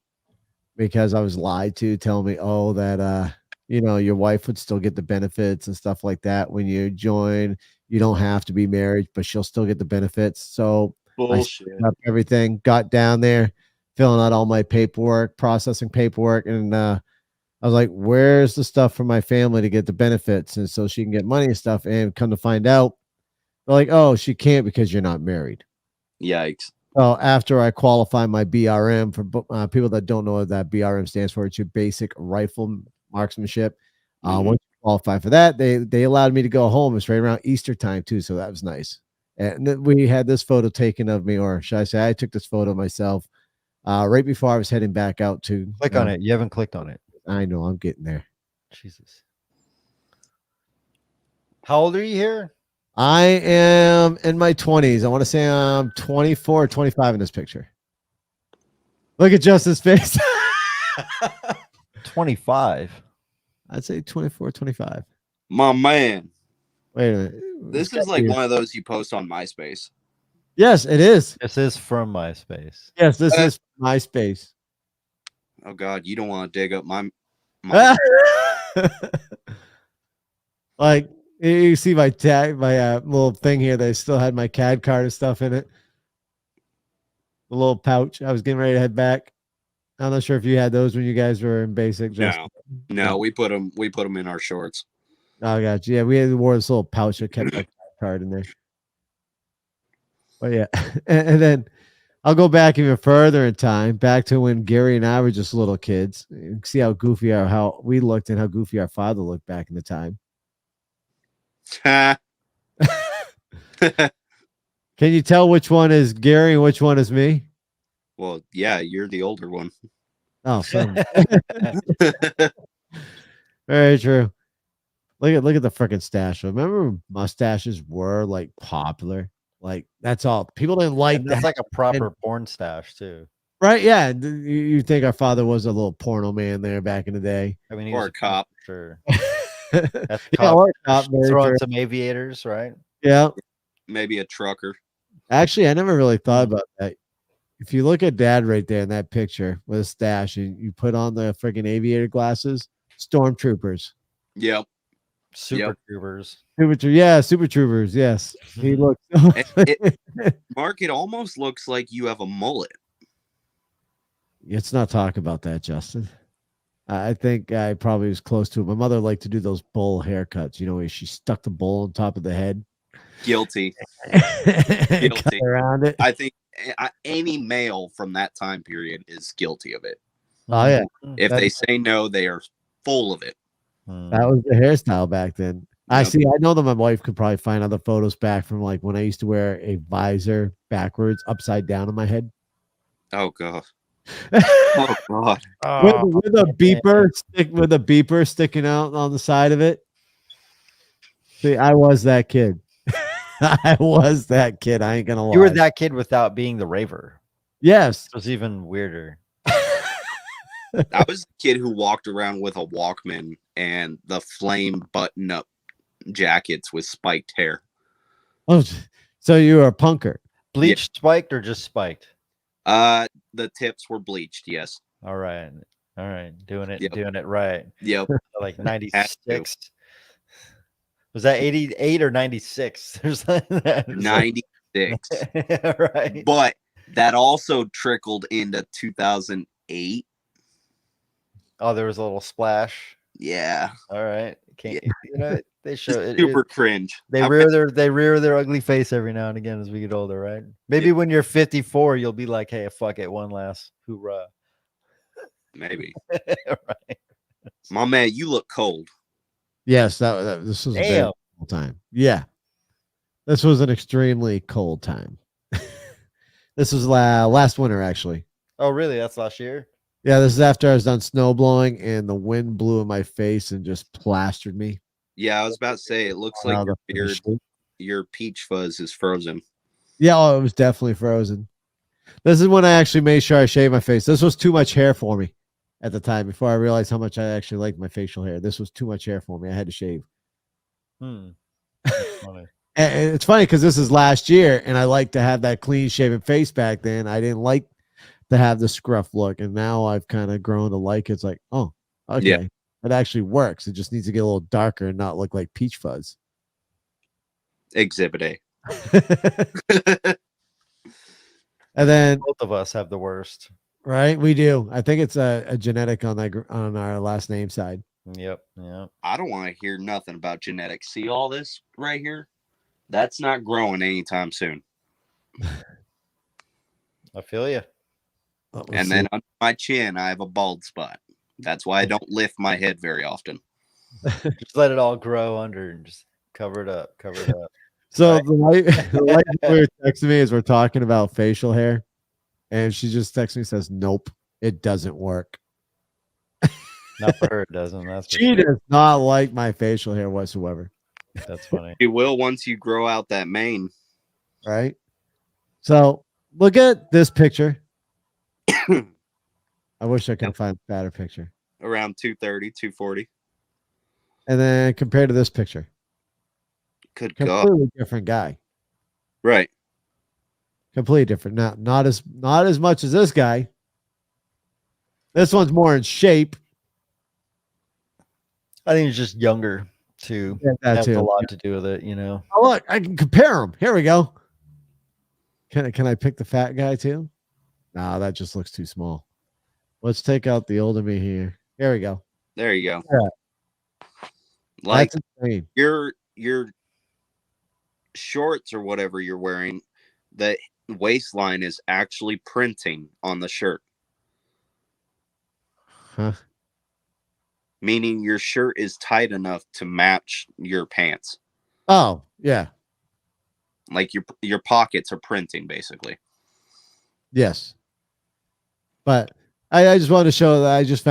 [SPEAKER 1] because I was lied to, telling me, oh, that your wife would still get the benefits and stuff like that when you join. You don't have to be married, but she'll still get the benefits. So
[SPEAKER 2] Bullshit.
[SPEAKER 1] I up everything, got down there, filling out all my paperwork, processing paperwork, and I was like, where's the stuff for my family to get the benefits? And so she can get money and stuff. And come to find out, they're like, oh, she can't because you're not married.
[SPEAKER 2] Yikes.
[SPEAKER 1] So after I qualify my BRM, for people that don't know what that BRM stands for, it's your basic rifle marksmanship.
[SPEAKER 2] Mhm.
[SPEAKER 1] Once you qualify for that, they allowed me to go home. It's right around Easter time too, so that was nice. And then we had this photo taken of me, or should I say, I took this photo myself right before I was heading back out to
[SPEAKER 4] Click on it. You haven't clicked on it.
[SPEAKER 1] I know I'm getting there.
[SPEAKER 4] Jesus. How old are you here?
[SPEAKER 1] I am in my 20s. I want to say I'm 24 or 25 in this picture. Look at Justin's face.
[SPEAKER 4] 25.
[SPEAKER 1] I'd say 24, 25.
[SPEAKER 2] My man.
[SPEAKER 1] Wait a minute.
[SPEAKER 2] This is like one of those you post on MySpace.
[SPEAKER 1] Yes, it is.
[SPEAKER 4] This is from MySpace.
[SPEAKER 1] Yes, this is MySpace.
[SPEAKER 2] Oh God, you don't want to dig up my
[SPEAKER 1] Like you see my tag, my little thing here. They still had my CAD card and stuff in it. The little pouch. I was getting ready to head back. I'm not sure if you had those when you guys were in basic.
[SPEAKER 2] No, we put them in our shorts.
[SPEAKER 1] Oh, gotcha. Yeah, we wore this little pouch that kept my CAD card in there. But yeah, and then I'll go back even further in time, back to when Gary and I were just little kids. You can see how goofy how we looked and how goofy our father looked back in the time. Can you tell which one is Gary and which one is me?
[SPEAKER 2] Well, yeah, you're the older one.
[SPEAKER 1] Oh, so very true. Look at the freaking stash. Remember when mustaches were like popular? Like that's all. People didn't like
[SPEAKER 4] And that's
[SPEAKER 1] that.
[SPEAKER 4] like a proper porn stash too.
[SPEAKER 1] Right? Yeah. You think our father was a little porno man there back in the day?
[SPEAKER 4] I mean, he
[SPEAKER 2] Or
[SPEAKER 4] was
[SPEAKER 2] a cop.
[SPEAKER 4] Sure.
[SPEAKER 1] Yeah,
[SPEAKER 4] That's
[SPEAKER 1] or a cop, very
[SPEAKER 4] throwing
[SPEAKER 1] true.
[SPEAKER 4] some aviators, right?
[SPEAKER 1] Yeah.
[SPEAKER 2] Maybe a trucker.
[SPEAKER 1] Actually, I never really thought about that. If you look at Dad right there in that picture with a stash, and you put on the freaking aviator glasses, stormtroopers.
[SPEAKER 2] Yep.
[SPEAKER 4] Super troopers.
[SPEAKER 1] Super troopers. Yes, he looks.
[SPEAKER 2] Mark, it almost looks like you have a mullet.
[SPEAKER 1] Let's not talk about that, Justin. I think I probably was close to it. My mother liked to do those bowl haircuts. Where she stuck the bowl on top of the head.
[SPEAKER 2] Guilty.
[SPEAKER 1] Cut around it.
[SPEAKER 2] I think any male from that time period is guilty of it.
[SPEAKER 1] Oh yeah.
[SPEAKER 2] If they say no, they are full of it.
[SPEAKER 1] That was the hairstyle back then. I
[SPEAKER 2] Yep.
[SPEAKER 1] see. I know that my wife could probably find other photos back from like when I used to wear a visor backwards, upside down on my head.
[SPEAKER 2] Oh God. Oh God.
[SPEAKER 1] with a beeper sticking out on the side of it. See, I was that kid. I was that kid. I ain't gonna lie.
[SPEAKER 4] You were that kid without being the raver.
[SPEAKER 1] Yes.
[SPEAKER 4] It was even weirder.
[SPEAKER 2] I was the kid who walked around with a Walkman and the flame button-up jackets with spiked hair.
[SPEAKER 1] Oh, so you were a punker.
[SPEAKER 4] Bleached, spiked, or just spiked?
[SPEAKER 2] The tips were bleached. Yes.
[SPEAKER 4] All right. Doing it
[SPEAKER 2] Yep.
[SPEAKER 4] right.
[SPEAKER 2] Yep.
[SPEAKER 4] Like 96. Was that 88 or 96? There's
[SPEAKER 2] 96.
[SPEAKER 4] Right.
[SPEAKER 2] But that also trickled into 2008.
[SPEAKER 4] Oh, there was a little splash.
[SPEAKER 2] Yeah.
[SPEAKER 4] All right. They show it.
[SPEAKER 2] Super cringe.
[SPEAKER 4] They rear their ugly face every now and again as we get older, right? Maybe when you're 54, you'll be like, "Hey, fuck it, one last hoorah."
[SPEAKER 2] Maybe.
[SPEAKER 4] Right.
[SPEAKER 2] My man, you look cold.
[SPEAKER 1] Yes, this was a very
[SPEAKER 4] Damn.
[SPEAKER 1] cold time. Yeah, this was an extremely cold time. This was last winter, actually.
[SPEAKER 4] Oh, really? That's last year?
[SPEAKER 1] Yeah, this is after I was done snow blowing and the wind blew in my face and just plastered me.
[SPEAKER 2] Yeah, I was about to say, it looks like
[SPEAKER 1] Out of the
[SPEAKER 2] your beard,
[SPEAKER 1] shape.
[SPEAKER 2] your peach fuzz is frozen.
[SPEAKER 1] Yeah, oh, it was definitely frozen. This is when I actually made sure I shaved my face. This was too much hair for me at the time before I realized how much I actually liked my facial hair. This was too much hair for me. I had to shave.
[SPEAKER 4] Hmm. That's funny.
[SPEAKER 1] And it's funny because this is last year and I liked to have that clean shaven face back then. I didn't like to have the scruff look. And now I've kind of grown to like it. It's like, oh, okay.
[SPEAKER 2] Yeah.
[SPEAKER 1] It actually works. It just needs to get a little darker and not look like peach fuzz.
[SPEAKER 2] Exhibit A.
[SPEAKER 1] And then,
[SPEAKER 4] Both of us have the worst.
[SPEAKER 1] right, we do. I think it's a genetic on our last name side.
[SPEAKER 4] Yep. Yep.
[SPEAKER 2] I don't want to hear nothing about genetics. See all this right here? That's not growing anytime soon.
[SPEAKER 4] I feel you.
[SPEAKER 2] And then under my chin, I have a bald spot. That's why I don't lift my head very often.
[SPEAKER 4] Just let it all grow under and just cover it up. Cover it up.
[SPEAKER 1] So
[SPEAKER 4] Right.
[SPEAKER 1] the light we were texting me as we're talking about facial hair, and she just texts me and says, "Nope, it doesn't work."
[SPEAKER 4] Not for her, it doesn't. That's for
[SPEAKER 1] She
[SPEAKER 4] sure.
[SPEAKER 1] does not like my facial hair whatsoever.
[SPEAKER 4] That's funny.
[SPEAKER 2] You will once you grow out that mane.
[SPEAKER 1] Right? So look at this picture. I wish I could find a better picture.
[SPEAKER 2] Around 230, 240.
[SPEAKER 1] And then compared to this picture,
[SPEAKER 2] Good God.
[SPEAKER 1] completely different guy.
[SPEAKER 2] Right.
[SPEAKER 1] Completely different. Not as much as this guy. This one's more in shape.
[SPEAKER 4] I think it's just younger too.
[SPEAKER 1] Yeah, that
[SPEAKER 4] Has
[SPEAKER 1] too.
[SPEAKER 4] a lot to do with it, you know.
[SPEAKER 1] Oh, look, I can compare them. Here we go. Can I pick the fat guy too? Nah, that just looks too small. Let's take out the older me here. Here we go.
[SPEAKER 2] There you go.
[SPEAKER 1] Yeah.
[SPEAKER 2] Like
[SPEAKER 1] That's insane.
[SPEAKER 2] your shorts or whatever you're wearing, the waistline is actually printing on the shirt,
[SPEAKER 1] Huh?
[SPEAKER 2] meaning your shirt is tight enough to match your pants.
[SPEAKER 1] Oh, yeah.
[SPEAKER 2] Like your pockets are printing basically.
[SPEAKER 1] Yes. But I just wanted to show that I just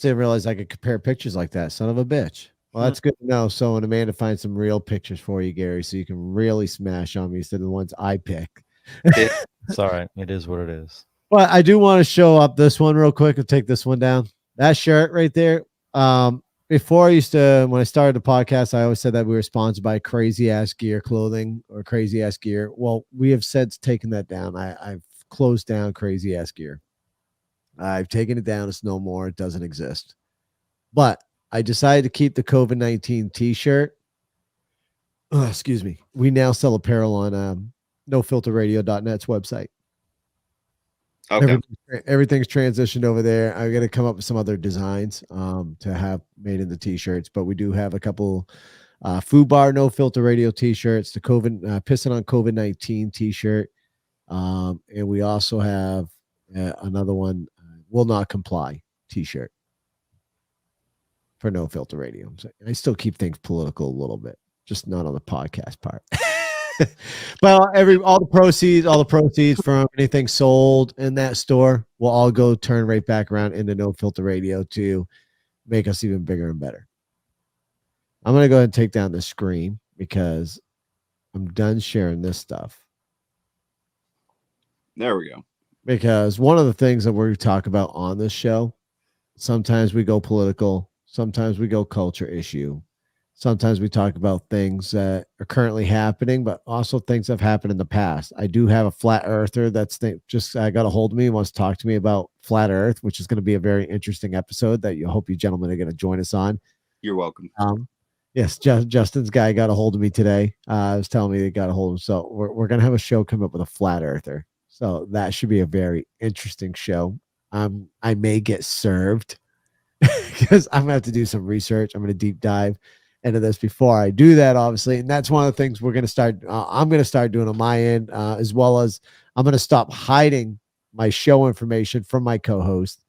[SPEAKER 1] didn't realize I could compare pictures like that. Son of a bitch. Well, that's good to know. So when Amanda finds some real pictures for you, Gary, so you can really smash on me instead of the ones I pick.
[SPEAKER 4] It's all right. It is what it is.
[SPEAKER 1] But I do want to show up this one real quick and take this one down. That shirt right there. Before when I started the podcast, I always said that we were sponsored by Crazy Ass Gear Clothing or Crazy Ass Gear. Well, we have since taken that down. I've closed down Crazy Ass Gear. I've taken it down. It's no more. It doesn't exist. But I decided to keep the COVID-19 t-shirt. Oh, excuse me. We now sell apparel on nofilterradio.net's website.
[SPEAKER 2] Okay.
[SPEAKER 1] Everything's transitioned over there. I'm gonna come up with some other designs to have made in the t-shirts, but we do have a couple Food Bar No Filter Radio t-shirts, the COVID Pissing on COVID-19 t-shirt, and we also have another one, Will Not Comply t-shirt for No Filter Radio. So I still keep things political a little bit, just not on the podcast part. But all the proceeds from anything sold in that store will all go turn right back around into No Filter Radio to make us even bigger and better. I'm gonna go ahead and take down the screen because I'm done sharing this stuff.
[SPEAKER 2] There we go.
[SPEAKER 1] Because one of the things that we talk about on this show, sometimes we go political, sometimes we go culture issue. Sometimes we talk about things that are currently happening, but also things that have happened in the past. I do have a flat earther that's just got a hold of me, wants to talk to me about flat earth, which is going to be a very interesting episode that you hope you gentlemen are going to join us on.
[SPEAKER 2] You're welcome.
[SPEAKER 1] Yes, Justin's guy got a hold of me today. Was telling me they got a hold of him. So we're going to have a show come up with a flat earther. So that should be a very interesting show. I may get served because I'm going to have to do some research. I'm going to deep dive into this before I do that, obviously. And that's one of the things we're going to start. I'm going to start doing on my end, as well as I'm going to stop hiding my show information from my co-host.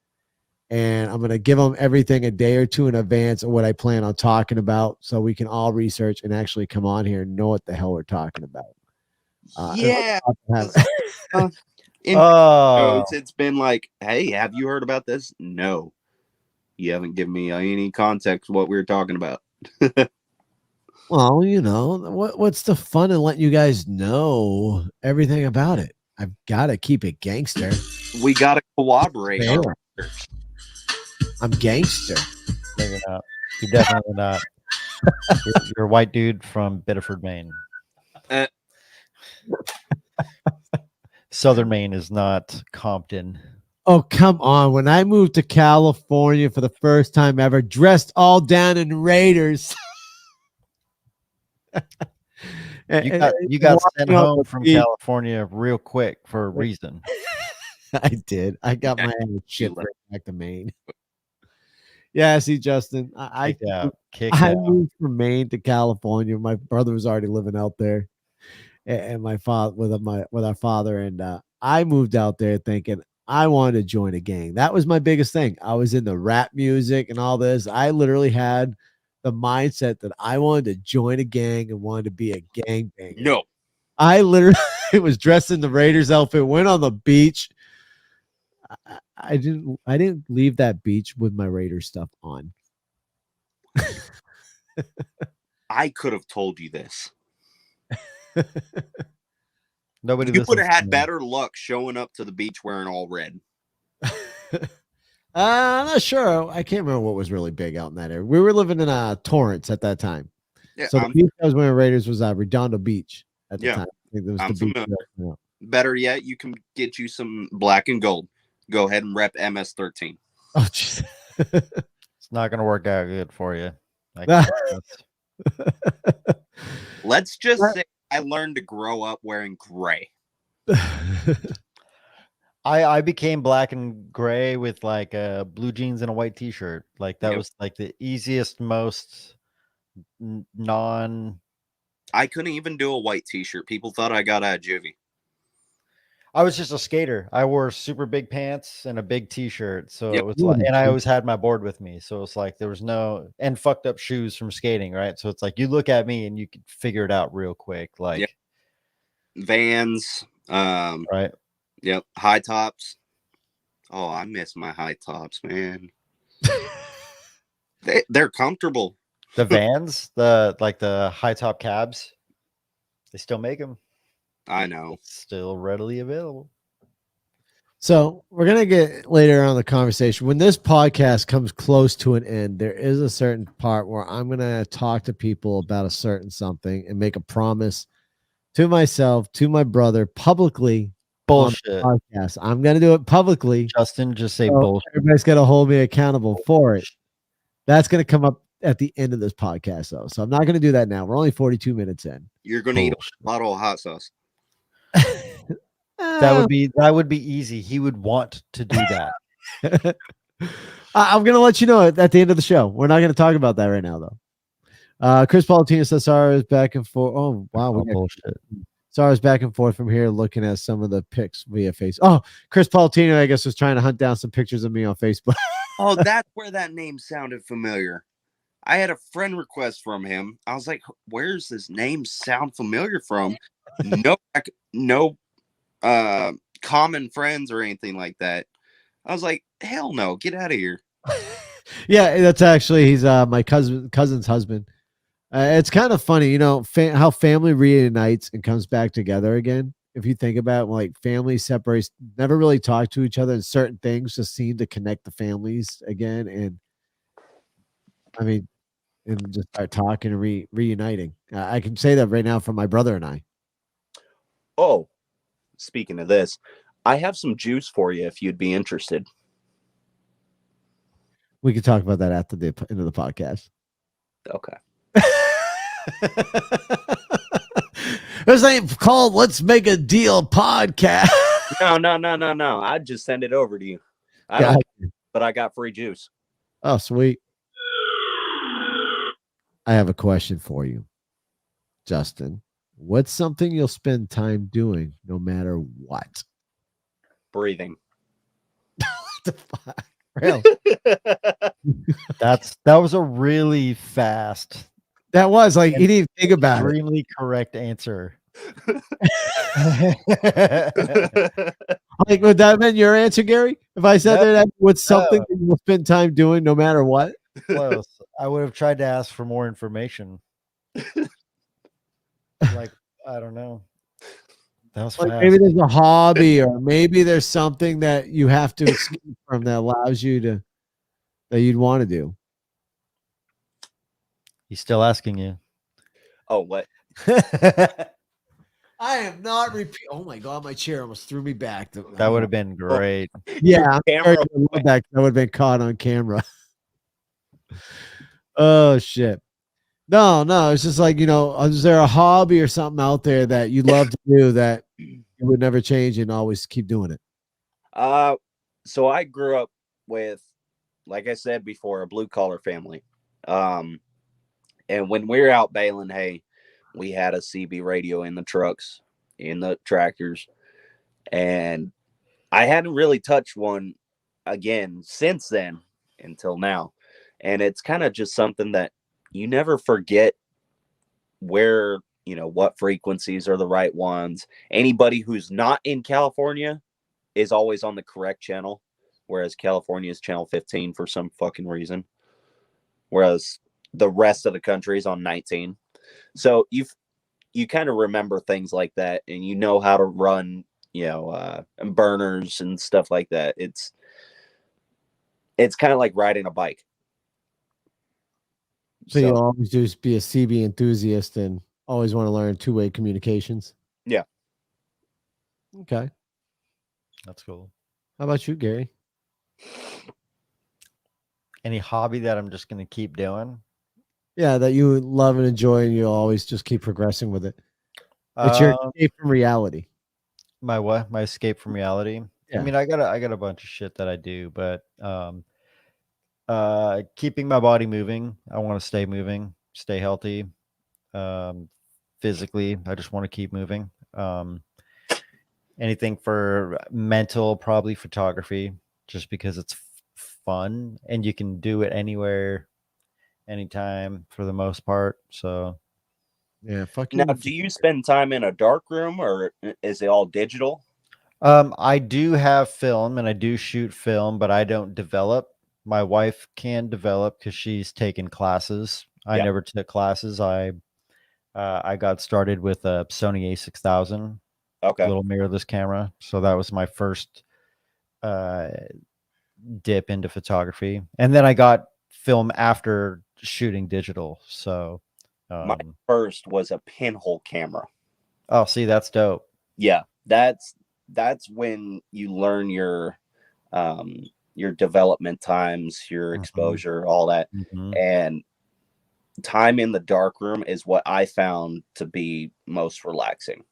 [SPEAKER 1] and I'm going to give them everything a day or two in advance of what I plan on talking about, so we can all research and actually come on here and know what the hell we're talking about.
[SPEAKER 2] Yeah. In
[SPEAKER 4] Oh,
[SPEAKER 2] it's been like, hey, have you heard about this? No, you haven't given me any context what we were talking about.
[SPEAKER 1] Well, what's the fun in letting you guys know everything about it? I've got to keep it gangster.
[SPEAKER 2] We got to cooperate.
[SPEAKER 1] Yeah.
[SPEAKER 2] Our-
[SPEAKER 1] I'm gangster.
[SPEAKER 4] no, you're not. You're definitely not. You're a white dude from Biddeford, Maine.
[SPEAKER 2] Uh,
[SPEAKER 4] Southern Maine is not Compton.
[SPEAKER 1] Oh, come on. When I moved to California for the first time ever, dressed all down in Raiders.
[SPEAKER 4] You got sent
[SPEAKER 1] walking off
[SPEAKER 4] home
[SPEAKER 1] the
[SPEAKER 4] from
[SPEAKER 1] beach.
[SPEAKER 4] California real quick for a reason.
[SPEAKER 1] I did. I got my ass shipped right back to Maine. Yeah, see, Justin, I
[SPEAKER 4] Kicked
[SPEAKER 1] I
[SPEAKER 4] out.
[SPEAKER 1] moved from Maine to California. My brother was already living out there, and my father with our father, and I moved out there thinking I wanted to join a gang. That was my biggest thing. I was into rap music and all this. I literally had the mindset that I wanted to join a gang and wanted to be a gangbanger.
[SPEAKER 2] no,
[SPEAKER 1] I literally was dressed in the Raiders outfit, went on the beach. I didn't leave that beach with my Raiders stuff on.
[SPEAKER 2] I could have told you this.
[SPEAKER 4] Nobody
[SPEAKER 2] You would
[SPEAKER 4] listens
[SPEAKER 2] have
[SPEAKER 4] to
[SPEAKER 2] had
[SPEAKER 4] me.
[SPEAKER 2] better luck showing up to the beach wearing all red.
[SPEAKER 1] I'm not sure. I can't remember what was really big out in that area. We were living in Torrance at that time.
[SPEAKER 2] Yeah,
[SPEAKER 1] So the beach I was wearing Raiders was Redondo Beach at the
[SPEAKER 2] Yeah,
[SPEAKER 1] time. I think it was
[SPEAKER 2] I'm
[SPEAKER 1] the beach.
[SPEAKER 2] familiar. Better yet, you can get you some black and gold. Go ahead and rep MS-13.
[SPEAKER 1] Oh, jeez.
[SPEAKER 4] It's not going to work out good for you. I can tell you.
[SPEAKER 2] Let's just say I learned to grow up wearing gray.
[SPEAKER 4] I became black and gray with like blue jeans and a white t-shirt. Like that
[SPEAKER 2] Yep.
[SPEAKER 4] was like the easiest, most non.
[SPEAKER 2] I couldn't even do a white t-shirt. People thought I got out of juvie.
[SPEAKER 4] I was just a skater. I wore super big pants and a big t-shirt. So
[SPEAKER 2] Yep.
[SPEAKER 4] it was like, and I always had my board with me. So it's like there was no and fucked up shoes from skating, right? So it's like you look at me and you could figure it out real quick. Like
[SPEAKER 2] Yep. Vans,
[SPEAKER 4] right.
[SPEAKER 2] Yep, high tops. Oh, I miss my high tops, man. They're comfortable.
[SPEAKER 4] The Vans, the high top cabs, they still make them.
[SPEAKER 2] I know.
[SPEAKER 4] It's still readily available.
[SPEAKER 1] So we're gonna get later on in the conversation. When this podcast comes close to an end, there is a certain part where I'm gonna talk to people about a certain something and make a promise to myself, to my brother, publicly.
[SPEAKER 4] Bullshit.
[SPEAKER 1] Podcast. I'm gonna do it publicly.
[SPEAKER 4] Justin, just say
[SPEAKER 1] So
[SPEAKER 4] bullshit.
[SPEAKER 1] everybody's got to hold me accountable for it. That's going to come up at the end of this podcast, though. So I'm not going to do that now. We're only 42 minutes in.
[SPEAKER 2] You're gonna eat a bottle of hot sauce.
[SPEAKER 4] That would be easy. He would want to do that.
[SPEAKER 1] I'm going to let you know at the end of the show. We're not going to talk about that right now, though. Chris Palatino says Sarah is back and forth. Oh, wow.
[SPEAKER 4] Oh, bullshit.
[SPEAKER 1] Sarah's back and forth from here looking at some of the pics via Facebook. Oh, Chris Palatino, I guess, was trying to hunt down some pictures of me on Facebook.
[SPEAKER 2] Oh, that's where that name sounded familiar. I had a friend request from him. I was like, where's this name sound familiar from? No common friends or anything like that. I was like, hell no, get out of here.
[SPEAKER 1] Yeah, that's actually he's my cousin's husband. It's kind of funny, how family reunites and comes back together again. If you think about it, like family separates, never really talk to each other, and certain things just seem to connect the families again. And I mean, and just start talking and reuniting. I can say that right now from my brother and I.
[SPEAKER 2] Oh, speaking of this, I have some juice for you if you'd be interested.
[SPEAKER 1] We could talk about that after the end of the podcast.
[SPEAKER 2] Okay.
[SPEAKER 1] There's a name called "Let's Make a Deal" podcast.
[SPEAKER 2] No. I'd just send it over to you. But I got free juice.
[SPEAKER 1] Oh, sweet. I have a question for you, Justin. What's something you'll spend time doing no matter what?
[SPEAKER 2] Breathing.
[SPEAKER 1] What the fuck? Really?
[SPEAKER 4] That was a really fast,
[SPEAKER 1] That was like, he didn't even think about it.
[SPEAKER 4] extremely correct answer.
[SPEAKER 1] Like, would that have been your answer, Gary? If I said
[SPEAKER 4] No,
[SPEAKER 1] that was something
[SPEAKER 4] no.
[SPEAKER 1] that you will spend time doing no matter what?
[SPEAKER 4] Close. I would have tried to ask for more information. Like, I don't know. That was
[SPEAKER 1] Like
[SPEAKER 4] fast.
[SPEAKER 1] maybe there's a hobby, or maybe there's something that you have to escape from that allows you to, that you'd want to do.
[SPEAKER 4] He's still asking you.
[SPEAKER 2] Oh, what?
[SPEAKER 1] I am not repeat. Oh my god, my chair almost threw me back.
[SPEAKER 4] That would have been great.
[SPEAKER 1] Yeah, I'm
[SPEAKER 2] Camera
[SPEAKER 1] sorry to look back. That would have been caught on camera. Oh shit. No, it's just like, is there a hobby or something out there that you love to do that you would never change and always keep doing it?
[SPEAKER 2] So I grew up with, like I said before, a blue collar family. And when we were out baling hay, we had a CB radio in the trucks, in the tractors, and I hadn't really touched one again since then until now. And it's kind of just something that you never forget where, what frequencies are the right ones. Anybody who's not in California is always on the correct channel, whereas California is channel 15 for some fucking reason, whereas the rest of the country is on 19. So you kind of remember things like that, and you know how to run, burners and stuff like that. It's kind of like riding a bike.
[SPEAKER 1] So you'll always just be a CB enthusiast and always want to learn two-way communications.
[SPEAKER 2] Yeah.
[SPEAKER 1] Okay.
[SPEAKER 4] That's cool.
[SPEAKER 1] How about you, Gary?
[SPEAKER 4] Any hobby that I'm just going to keep doing?
[SPEAKER 1] Yeah, that you love and enjoy, and you'll always just keep progressing with it. It's your escape from reality.
[SPEAKER 4] My what? My escape from reality.
[SPEAKER 1] Yeah.
[SPEAKER 4] I mean, I got a bunch of shit that I do, but keeping my body moving. I want to stay moving, stay healthy. Physically, I just want to keep moving. Anything for mental, probably photography, just because it's fun and you can do it anywhere, anytime for the most part. So
[SPEAKER 1] yeah, fuck
[SPEAKER 2] Now, do you spend time in a dark room, or is it all digital?
[SPEAKER 4] I do have film and I do shoot film, but I don't develop. My wife can develop because she's taken classes. I never took classes. I got started with a Sony A6000, little mirrorless camera. So that was my first dip into photography, and then I got film after shooting digital. So
[SPEAKER 2] my first was a pinhole camera.
[SPEAKER 4] Oh, see, that's dope.
[SPEAKER 2] Yeah, that's when you learn your development times, your exposure, all that. And time in the dark room is what I found to be most relaxing.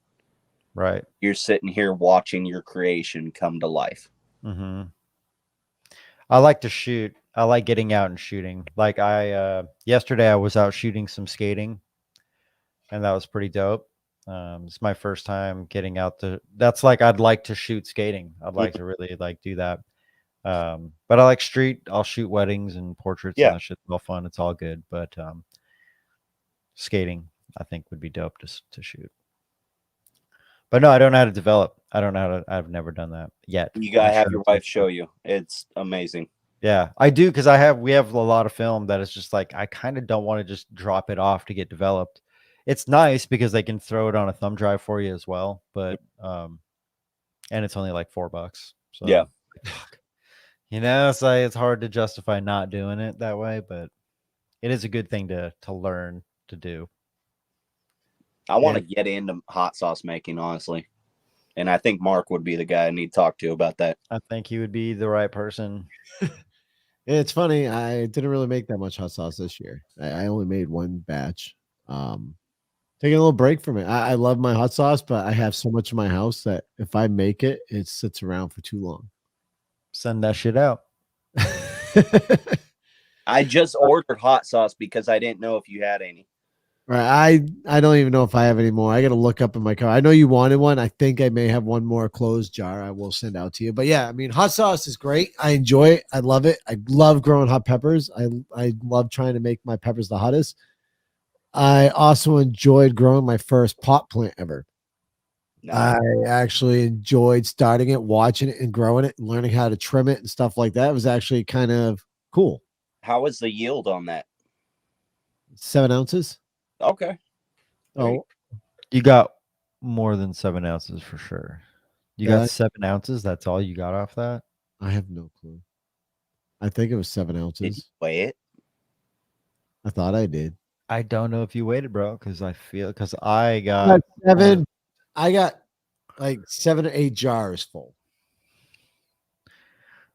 [SPEAKER 4] Right.
[SPEAKER 2] You're sitting here watching your creation come to life.
[SPEAKER 4] I like to shoot. I like getting out and shooting. Like yesterday I was out shooting some skating, and that was pretty dope. It's my first time getting out that's like, I'd like to shoot skating. I'd like to really do that. But I like street. I'll shoot weddings and portraits. And that shit's all fun. It's all good. But skating, I think, would be dope to shoot. But no, I don't know how to develop. I don't know how to. I've never done that yet.
[SPEAKER 2] You gotta have your wife show you. It's amazing.
[SPEAKER 4] Yeah, I do, because we have a lot of film that is just like, I kind of don't want to just drop it off to get developed. It's nice because they can throw it on a thumb drive for you as well, but and it's only like $4. So
[SPEAKER 2] yeah,
[SPEAKER 4] it's hard to justify not doing it that way, but it is a good thing to learn to do.
[SPEAKER 2] I want to get into hot sauce making, honestly. And I think Mark would be the guy I need to talk to about that.
[SPEAKER 4] I think he would be the right person.
[SPEAKER 1] It's funny. I didn't really make that much hot sauce this year. I only made one batch. Taking a little break from it. I love my hot sauce, but I have so much in my house that if I make it, it sits around for too long.
[SPEAKER 4] Send that shit out.
[SPEAKER 2] I just ordered hot sauce because I didn't know if you had any.
[SPEAKER 1] Right. I don't even know if I have any more. I got to look up in my car. I know you wanted one. I think I may have one more closed jar. I will send out to you. But yeah, I mean, hot sauce is great. I enjoy it. I love it. I love growing hot peppers. I love trying to make my peppers the hottest. I also enjoyed growing my first pot plant ever.
[SPEAKER 2] Nice.
[SPEAKER 1] I actually enjoyed starting it, watching it, and growing it, and learning how to trim it and stuff like that. It was actually kind of cool.
[SPEAKER 2] How was the yield on that?
[SPEAKER 1] 7 ounces.
[SPEAKER 2] Okay.
[SPEAKER 1] Oh,
[SPEAKER 4] You got more than 7 ounces for sure. You
[SPEAKER 1] Yeah.
[SPEAKER 4] got 7 ounces. That's all you got off that.
[SPEAKER 1] I have no clue. I think it was 7
[SPEAKER 2] Did you
[SPEAKER 1] ounces.
[SPEAKER 2] weigh it?
[SPEAKER 1] I thought I did.
[SPEAKER 4] I don't know if you waited, bro, because I
[SPEAKER 1] I
[SPEAKER 4] got
[SPEAKER 1] got 7. I got like 7 or 8 jars full.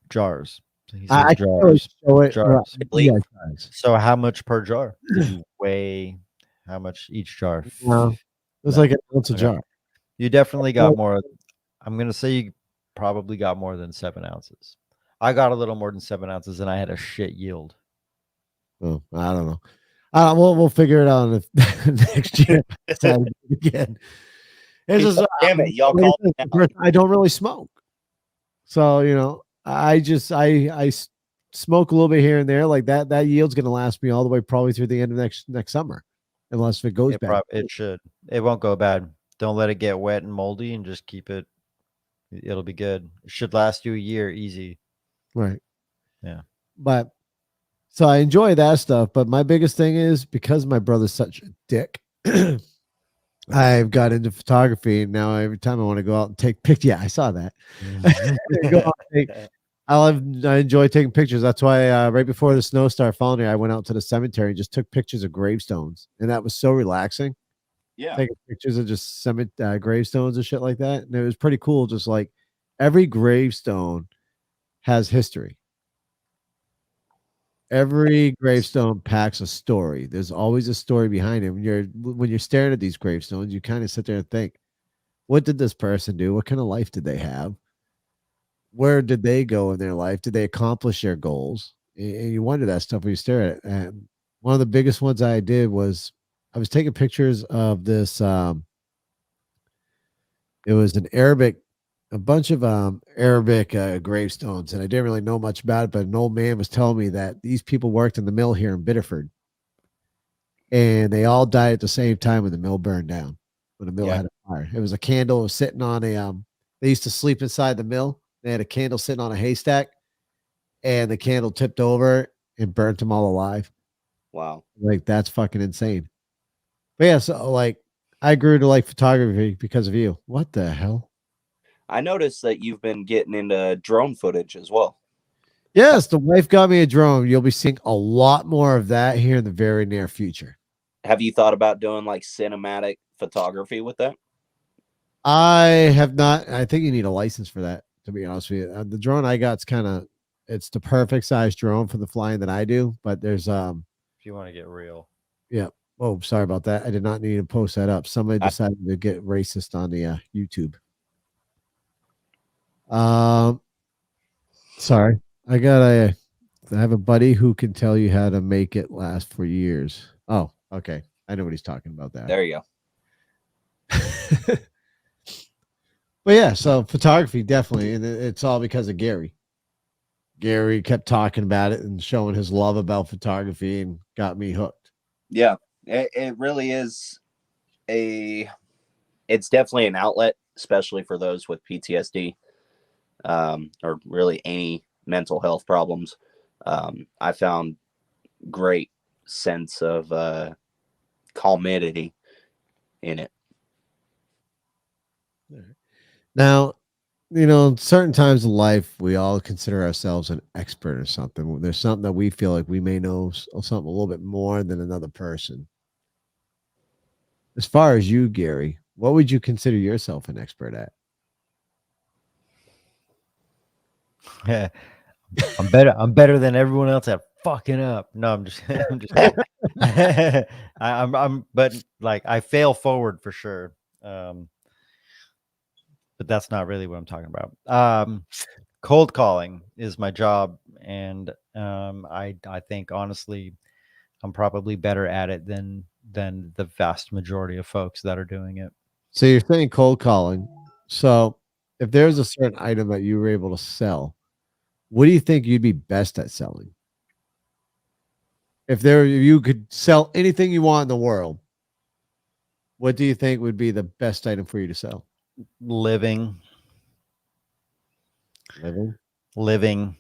[SPEAKER 4] jars. So he
[SPEAKER 1] I
[SPEAKER 4] says
[SPEAKER 1] can really
[SPEAKER 4] jars.
[SPEAKER 1] show it.
[SPEAKER 4] Jars.
[SPEAKER 1] Yeah, jars.
[SPEAKER 4] So how much per jar? Did you weigh how much each jar?
[SPEAKER 1] No, it was
[SPEAKER 4] No.
[SPEAKER 1] like an ounce a
[SPEAKER 4] Okay.
[SPEAKER 1] jar.
[SPEAKER 4] You definitely got more. I'm gonna say you probably got more than 7 ounces. I got a little more than 7 ounces, and I had a shit yield.
[SPEAKER 1] Oh, I don't know. We'll figure it out next year. Decide again. It's just,
[SPEAKER 2] Damn it, y'all
[SPEAKER 1] like I
[SPEAKER 2] called
[SPEAKER 1] said,
[SPEAKER 2] me out.
[SPEAKER 1] I don't really smoke, so I smoke a little bit here and there. Like that yield's gonna last me all the way probably through the end of next summer, unless it goes bad.
[SPEAKER 4] It should. It won't go bad. Don't let it get wet and moldy, and just keep it. It'll be good. It should last you a year easy.
[SPEAKER 1] Right.
[SPEAKER 4] Yeah.
[SPEAKER 1] But so I enjoy that stuff. But my biggest thing is because my brother's such a dick, I've got into photography. And now every time I want to go out and take pictures, yeah, I saw that. Go out and take- I enjoy taking pictures. That's why right before the snow started falling here, I went out to the cemetery and just took pictures of gravestones. And that was so relaxing.
[SPEAKER 2] Yeah.
[SPEAKER 1] Taking pictures of just gravestones and shit like that. And it was pretty cool. Just like every gravestone has history. Every gravestone packs a story. There's always a story behind it. When you're staring at these gravestones, you kind of sit there and think, what did this person do? What kind of life did they have? Where did they go in their life? Did they accomplish their goals? And you wonder that stuff when you stare at it. And one of the biggest ones I did was I was taking pictures of this. It was a bunch of Arabic gravestones, and I didn't really know much about it. But an old man was telling me that these people worked in the mill here in Biddeford, and they all died at the same time when the mill burned down. When the mill had a fire, it was a candle sitting on a. They used to sleep inside the mill. They had a candle sitting on a haystack, and the candle tipped over and burnt them all alive.
[SPEAKER 2] Wow.
[SPEAKER 1] Like that's fucking insane. But yeah, so like I grew to like photography because of you. What the hell?
[SPEAKER 2] I noticed that you've been getting into drone footage as well.
[SPEAKER 1] Yes, the wife got me a drone. You'll be seeing a lot more of that here in the very near future.
[SPEAKER 2] Have you thought about doing like cinematic photography with that?
[SPEAKER 1] I have not. I think you need a license for that, to be honest with you. The drone I got's it's the perfect size drone for the flying that I do, but there's
[SPEAKER 4] If you want to get real.
[SPEAKER 1] yeah. Oh, sorry about that. I did not need to post that up. Somebody decided to get racist on the YouTube. Sorry. I have a buddy who can tell you how to make it last for years. Oh, okay. I know what he's talking about that.
[SPEAKER 2] There you go.
[SPEAKER 1] But yeah, so photography definitely, and it's all because of Gary. Gary kept talking about it and showing his love about photography and got me hooked.
[SPEAKER 2] Yeah, it really is it's definitely an outlet, especially for those with PTSD, or really any mental health problems. I found great sense of calmity in it.
[SPEAKER 1] Now, certain times in life, we all consider ourselves an expert or something. There's something that we feel like we may know something a little bit more than another person. As far as you, Gary, what would you consider yourself an expert at?
[SPEAKER 4] Yeah. I'm better than everyone else at fucking up. No, I'm just kidding. But like I fail forward for sure. But that's not really what I'm talking about. Cold calling is my job, and I think honestly I'm probably better at it than than the vast majority of folks that are doing it.
[SPEAKER 1] So you're saying cold calling. So if there's a certain item that you were able to sell, what do you think you'd be best at selling? If you could sell anything you want in the world, what do you think would be the best item for you to sell?
[SPEAKER 4] Living,
[SPEAKER 1] Living.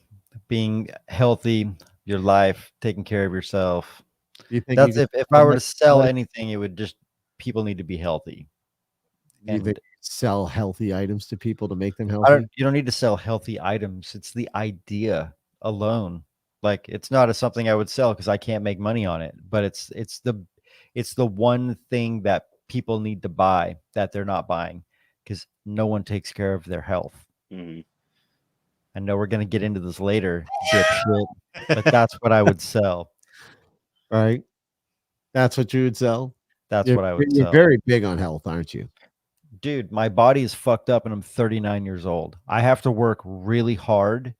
[SPEAKER 4] being healthy, your life, taking care of yourself.
[SPEAKER 1] You think
[SPEAKER 4] That's
[SPEAKER 1] you
[SPEAKER 4] if I were to sell anything, it would just people need to be healthy.
[SPEAKER 1] you
[SPEAKER 4] And
[SPEAKER 1] think sell healthy items to people to make them healthy?
[SPEAKER 4] you don't need to sell healthy items. It's the idea alone. Like it's not something I would sell because I can't make money on it. But it's the one thing that people need to buy that they're not buying because no one takes care of their health.
[SPEAKER 2] Mhm.
[SPEAKER 4] I know we're gonna get into this later, dipshit, but that's what I would sell.
[SPEAKER 1] Right? That's what you would sell?
[SPEAKER 4] That's what I would
[SPEAKER 1] You're
[SPEAKER 4] sell.
[SPEAKER 1] very big on health, aren't you?
[SPEAKER 4] Dude, my body is fucked up and I'm 39 years old. I have to work really hard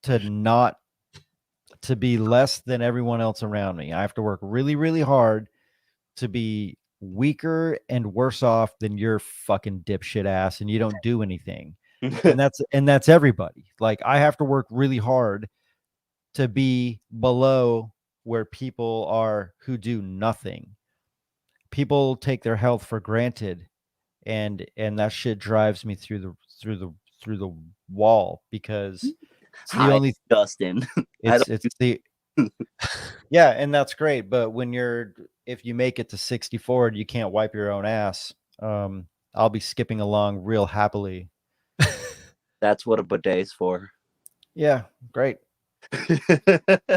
[SPEAKER 4] to be less than everyone else around me. I have to work really, really hard to be weaker and worse off than your fucking dipshit ass, and you don't do anything. And that's everybody. Like I have to work really hard to be below where people are who do nothing. People take their health for granted, and that shit drives me through the wall because it's the
[SPEAKER 2] Hi,
[SPEAKER 4] only
[SPEAKER 2] Dustin.
[SPEAKER 4] it's the yeah, and that's great. But if you make it to 64 and you can't wipe your own ass, I'll be skipping along real happily.
[SPEAKER 2] That's what a bidet's for.
[SPEAKER 4] Yeah, great.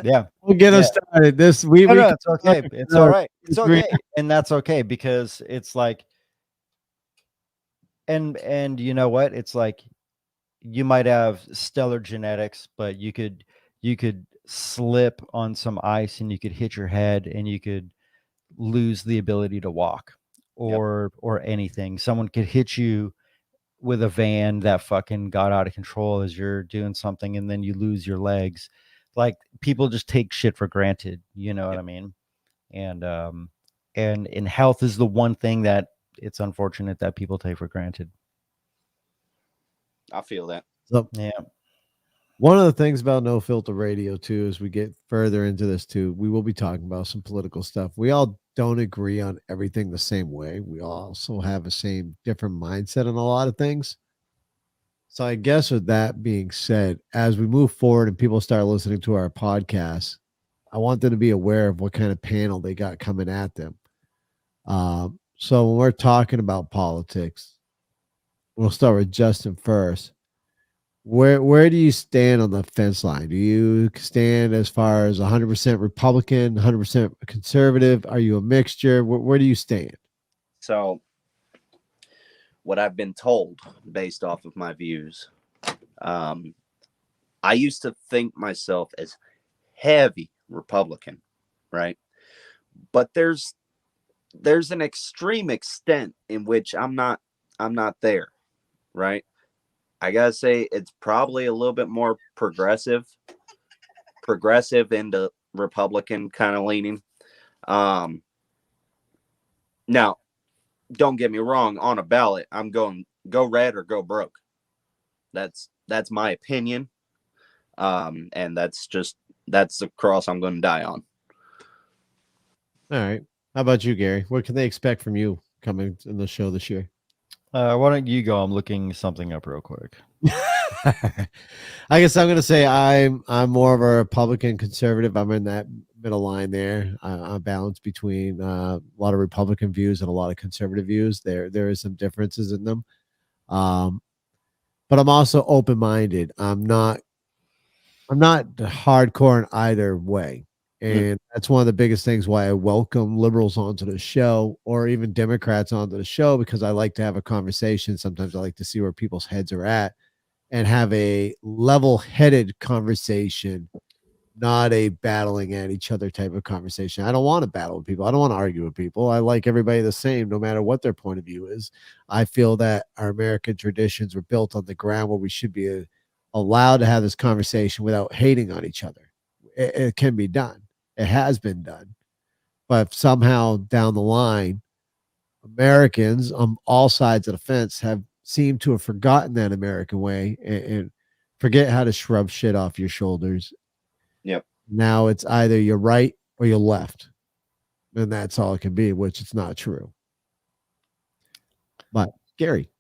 [SPEAKER 4] Yeah,
[SPEAKER 1] We'll get us started.
[SPEAKER 4] no, it's okay. It's all right. It's okay, and that's okay because it's like, and you know what? It's like you might have stellar genetics, but you could slip on some ice and you could hit your head and you could lose the ability to walk or anything. Someone could hit you with a van that fucking got out of control as you're doing something and then you lose your legs. Like people just take shit for granted, you know what I mean? And in health is the one thing that it's unfortunate that people take for granted.
[SPEAKER 2] I feel that.
[SPEAKER 1] So,
[SPEAKER 4] Yeah.
[SPEAKER 1] one of the things about No Filter Radio too, as we get further into this too, we will be talking about some political stuff. We all don't agree on everything the same way. We also have the same different mindset on a lot of things. So I guess with that being said, as we move forward and people start listening to our podcast, I want them to be aware of what kind of panel they got coming at them. So when we're talking about politics, we'll start with Justin first. Where do you stand on the fence line? Do you stand as far as 100% Republican, 100% conservative? Are you a mixture? Where do you stand?
[SPEAKER 2] So, what I've been told based off of my views, I used to think myself as heavy Republican, right? But there's an extreme extent in which I'm not there, right? I gotta say it's probably a little bit more progressive into Republican kind of leaning. Now, don't get me wrong, on a ballot, I'm going go red or go broke. That's my opinion. And that's the cross I'm going to die on.
[SPEAKER 1] All right. How about you, Gary? What can they expect from you coming in the show this year?
[SPEAKER 4] Why don't you go? I'm looking something up real quick.
[SPEAKER 1] I guess I'm going to say I'm more of a Republican conservative. I'm in that middle line there. I'm balanced between a lot of Republican views and a lot of conservative views. There is some differences in them. But I'm also open-minded. I'm not hardcore in either way. And that's one of the biggest things why I welcome liberals onto the show or even Democrats onto the show, because I like to have a conversation. Sometimes I like to see where people's heads are at and have a level-headed conversation, not a battling at each other type of conversation. I don't want to battle with people. I don't want to argue with people. I like everybody the same, no matter what their point of view is. I feel that our American traditions were built on the ground where we should be allowed to have this conversation without hating on each other. It can be done. It has been done. but somehow down the line, Americans on all sides of the fence have seemed to have forgotten that American way and forget how to shrub shit off your shoulders.
[SPEAKER 2] Yep.
[SPEAKER 1] Now it's either you're right or you're left. And that's all it can be, which it's not true. But Gary.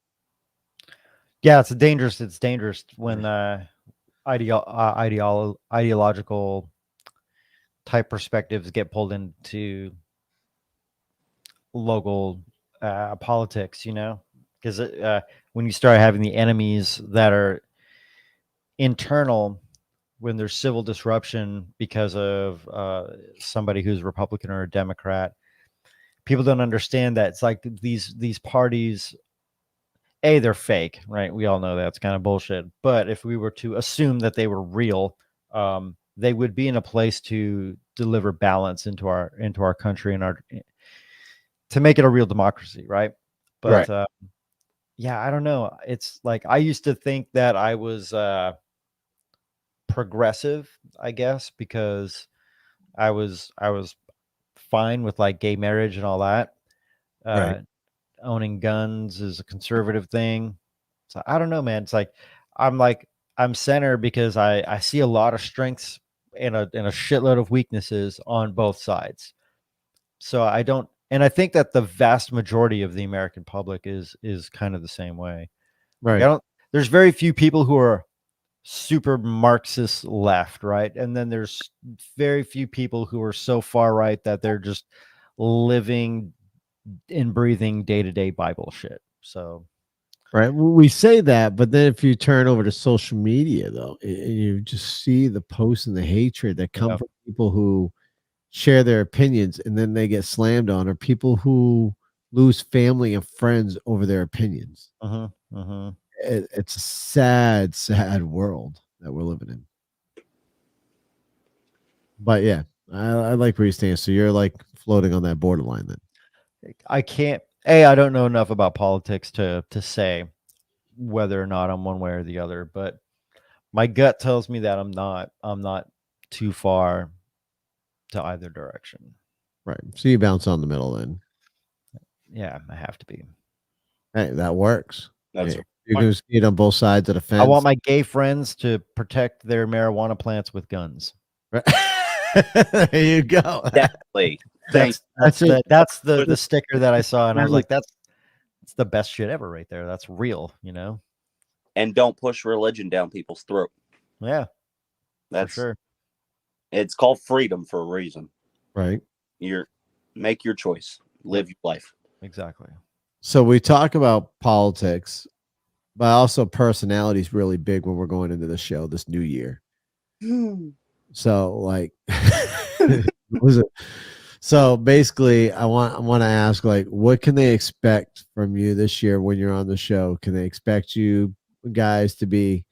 [SPEAKER 4] Yeah, it's dangerous. It's dangerous when ideological type perspectives get pulled into local politics, you know, because when you start having the enemies that are internal, when there's civil disruption because of somebody who's Republican or a Democrat, people don't understand that it's like these parties, they're fake, right? We all know that's kind of bullshit. But if we were to assume that they were real, they would be in a place to deliver balance into our country and to make it a real democracy, right? But yeah, I don't know. It's like I used to think that I was progressive, I guess, because I was fine with like gay marriage and all that.
[SPEAKER 1] Right.
[SPEAKER 4] Owning guns is a conservative thing. So I don't know, man. It's like I'm center because I see a lot of strengths and a shitload of weaknesses on both sides. So I don't, and I think that the vast majority of the American public is kind of the same way.
[SPEAKER 1] Right.
[SPEAKER 4] There's very few people who are super Marxist left, right? And then there's very few people who are so far right that they're just living and breathing day-to-day Bible shit. So
[SPEAKER 1] right, we say that, but then if you turn over to social media though, and you just see the posts and the hatred that come from people who share their opinions and then they get slammed on, or people who lose family and friends over their opinions. It's a sad world that we're living in. But yeah, I like where you stand. So you're like floating on that borderline then.
[SPEAKER 4] I can't. I don't know enough about politics to say whether or not I'm one way or the other, but my gut tells me that I'm not too far to either direction.
[SPEAKER 1] Right. So you bounce on the middle then.
[SPEAKER 4] Yeah, I have to be.
[SPEAKER 1] Hey, that works.
[SPEAKER 2] That's
[SPEAKER 1] You're going to see it on both sides of the fence.
[SPEAKER 4] I want my gay friends to protect their marijuana plants with guns.
[SPEAKER 1] There you go.
[SPEAKER 2] definitely.
[SPEAKER 4] That's the sticker that I saw, and I was like, that's the best shit ever right there. That's real, you know.
[SPEAKER 2] And don't push religion down people's throat.
[SPEAKER 4] Yeah,
[SPEAKER 2] that's
[SPEAKER 4] for sure.
[SPEAKER 2] It's called freedom for a reason.
[SPEAKER 1] Right.
[SPEAKER 2] Make your choice. Live your life. Exactly.
[SPEAKER 1] So we talk about politics, but also personality is really big when we're going into the show this new year. So like, so basically I want to ask, like, what can they expect from you this year when you're on the show? Can they expect you guys to be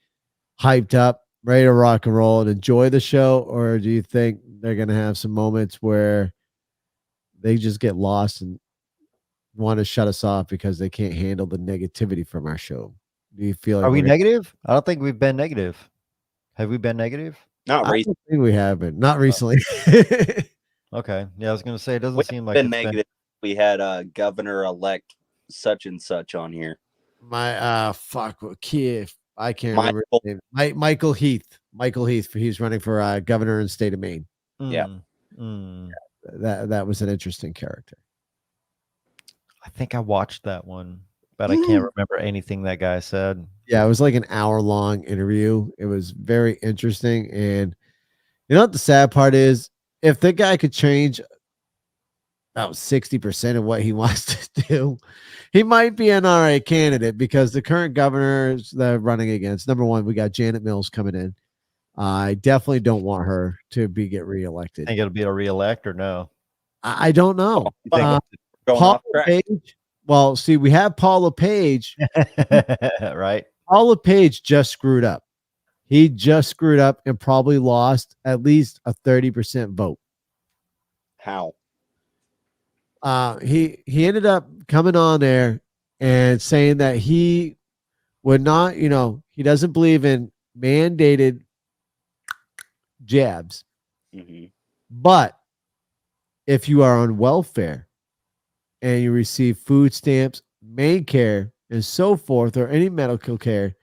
[SPEAKER 1] hyped up, ready to rock and roll and enjoy the show? Or do you think they're going to have some moments where they just get lost and want to shut us off because they can't handle the negativity from our show? Do you feel like
[SPEAKER 4] are we negative? I don't think we've been negative. Have we been negative?
[SPEAKER 2] Not recently.
[SPEAKER 1] I don't think we haven't. Not recently.
[SPEAKER 4] Okay. Yeah, I was going to say it doesn't
[SPEAKER 2] We've
[SPEAKER 4] seem like
[SPEAKER 2] been negative. We had governor-elect such and such on here.
[SPEAKER 1] My Kiev. I can't remember his name. Michael Heath. Michael Heath. He's running for governor in the state of Maine.
[SPEAKER 2] Yeah.
[SPEAKER 1] That was an interesting character.
[SPEAKER 4] I think I watched that one, but I can't remember anything that guy said.
[SPEAKER 1] Yeah, it was like an hour-long interview. It was very interesting. And you know what the sad part is? If the guy could change about 60% of what he wants to do, he might be an all right candidate, because the current governors that are running against, number one, we got Janet Mills coming in. I definitely don't want her to get reelected.
[SPEAKER 4] Think it'll be a reelect or no?
[SPEAKER 1] I don't know.
[SPEAKER 2] Paula
[SPEAKER 1] Page. Well, see, we have Paula Page.
[SPEAKER 4] Right.
[SPEAKER 1] Paula Page just screwed up. He just screwed up and probably lost at least a 30% vote.
[SPEAKER 2] How?
[SPEAKER 1] He ended up coming on there and saying that he would not, he doesn't believe in mandated jabs.
[SPEAKER 2] Mm-hmm.
[SPEAKER 1] But if you are on welfare and you receive food stamps, main care, and so forth, or any medical care,